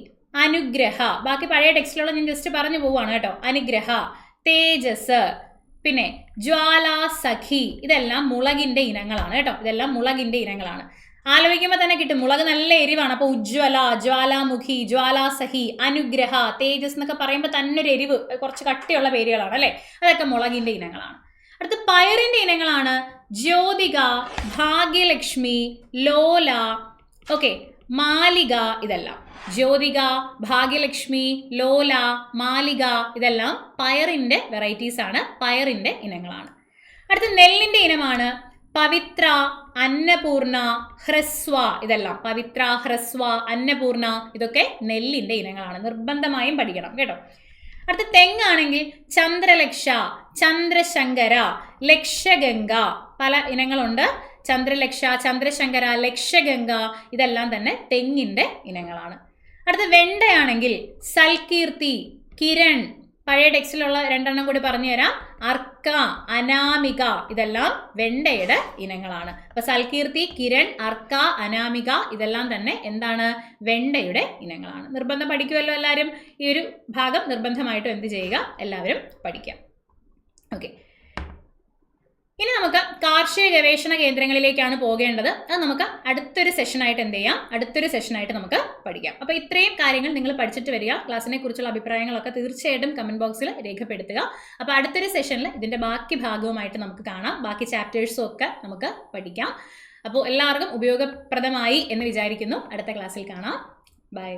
അനുഗ്രഹ. ബാക്കി പഴയ ടെക്സ്റ്റിലുള്ള ഞാൻ ജസ്റ്റ് പറഞ്ഞു പോവാണ് കേട്ടോ. അനുഗ്രഹ, തേജസ്, പിന്നെ ജ്വാലാസഖി. ഇതെല്ലാം മുളകിന്റെ ഇനങ്ങളാണ് കേട്ടോ. ഇതെല്ലാം മുളകിന്റെ ഇനങ്ങളാണ്. ആലോചിക്കുമ്പോൾ തന്നെ കിട്ടും, മുളക് നല്ല എരിവാണ്. അപ്പോൾ ഉജ്ജ്വല, ജ്വാലാമുഖി, ജ്വാലാസഹി, അനുഗ്രഹ, തേജസ് എന്നൊക്കെ പറയുമ്പോൾ തന്നെ ഒരു എരിവ്, കുറച്ച് കട്ടിയുള്ള പേരുകളാണ് അല്ലേ. അതൊക്കെ മുളകിന്റെ ഇനങ്ങളാണ്. അടുത്ത് പയറിന്റെ ഇനങ്ങളാണ് ജ്യോതിക, ഭാഗ്യലക്ഷ്മി, ലോല, ഓക്കെ, മാലിക. ഇതെല്ലാം ജ്യോതിക, ഭാഗ്യലക്ഷ്മി, ലോല, മാലിക ഇതെല്ലാം പയറിന്റെ വെറൈറ്റീസ് ആണ്, പയറിന്റെ ഇനങ്ങളാണ്. അടുത്ത നെല്ലിന്റെ ഇനമാണ് പവിത്ര, അന്നപൂർണ, ഹ്രസ്വ. ഇതെല്ലാം പവിത്ര, ഹ്രസ്വ, അന്നപൂർണ ഇതൊക്കെ നെല്ലിന്റെ ഇനങ്ങളാണ്, നിർബന്ധമായും പഠിക്കണം കേട്ടോ. അടുത്ത തെങ്ങാണെങ്കിൽ ചന്ദ്രലക്ഷ, ചന്ദ്രശങ്കര, ലക്ഷഗംഗ. പല ഇനങ്ങളുണ്ട്, ചന്ദ്രലക്ഷ, ചന്ദ്രശങ്കര, ലക്ഷഗംഗ ഇതെല്ലാം തന്നെ തെങ്ങിന്റെ ഇനങ്ങളാണ്. അടുത്ത വെണ്ടയാണെങ്കിൽ സൽകീർത്തി, കിരൺ. പഴയ ടെക്സ്റ്റിലുള്ള രണ്ടെണ്ണം കൂടി പറഞ്ഞു തരാം. അർക്ക, അനാമിക ഇതെല്ലാം വെണ്ടയുടെ ഇനങ്ങളാണ്. അപ്പൊ സൽകീർത്തി, കിരൺ, അർക്ക, അനാമിക ഇതെല്ലാം തന്നെ എന്താണ്, വെണ്ടയുടെ ഇനങ്ങളാണ്. നിർബന്ധം പഠിക്കുമല്ലോ എല്ലാവരും. ഈ ഒരു ഭാഗം നിർബന്ധമായിട്ടും എന്ത് ചെയ്യുക, എല്ലാവരും പഠിക്കാം. ഓക്കെ, ഇനി നമുക്ക് കാർഷിക ഗവേഷണ കേന്ദ്രങ്ങളിലേക്കാണ് പോകേണ്ടത്. അത് നമുക്ക് അടുത്തൊരു സെഷനായിട്ട് എന്ത് ചെയ്യാം, അടുത്തൊരു സെഷനായിട്ട് നമുക്ക് പഠിക്കാം. അപ്പോൾ ഇത്രയും കാര്യങ്ങൾ നിങ്ങൾ പഠിച്ചിട്ട് വരിക. ക്ലാസ്സിനെ കുറിച്ചുള്ള അഭിപ്രായങ്ങളൊക്കെ തീർച്ചയായിട്ടും കമൻറ്റ് ബോക്സിൽ രേഖപ്പെടുത്തുക. അപ്പോൾ അടുത്തൊരു സെഷനിൽ ഇതിൻ്റെ ബാക്കി ഭാഗവുമായിട്ട് നമുക്ക് കാണാം, ബാക്കി ചാപ്റ്റേഴ്സും ഒക്കെ നമുക്ക് പഠിക്കാം. അപ്പോൾ എല്ലാവർക്കും ഉപയോഗപ്രദമായി എന്ന് വിചാരിക്കുന്നു. അടുത്ത ക്ലാസ്സിൽ കാണാം. ബൈ.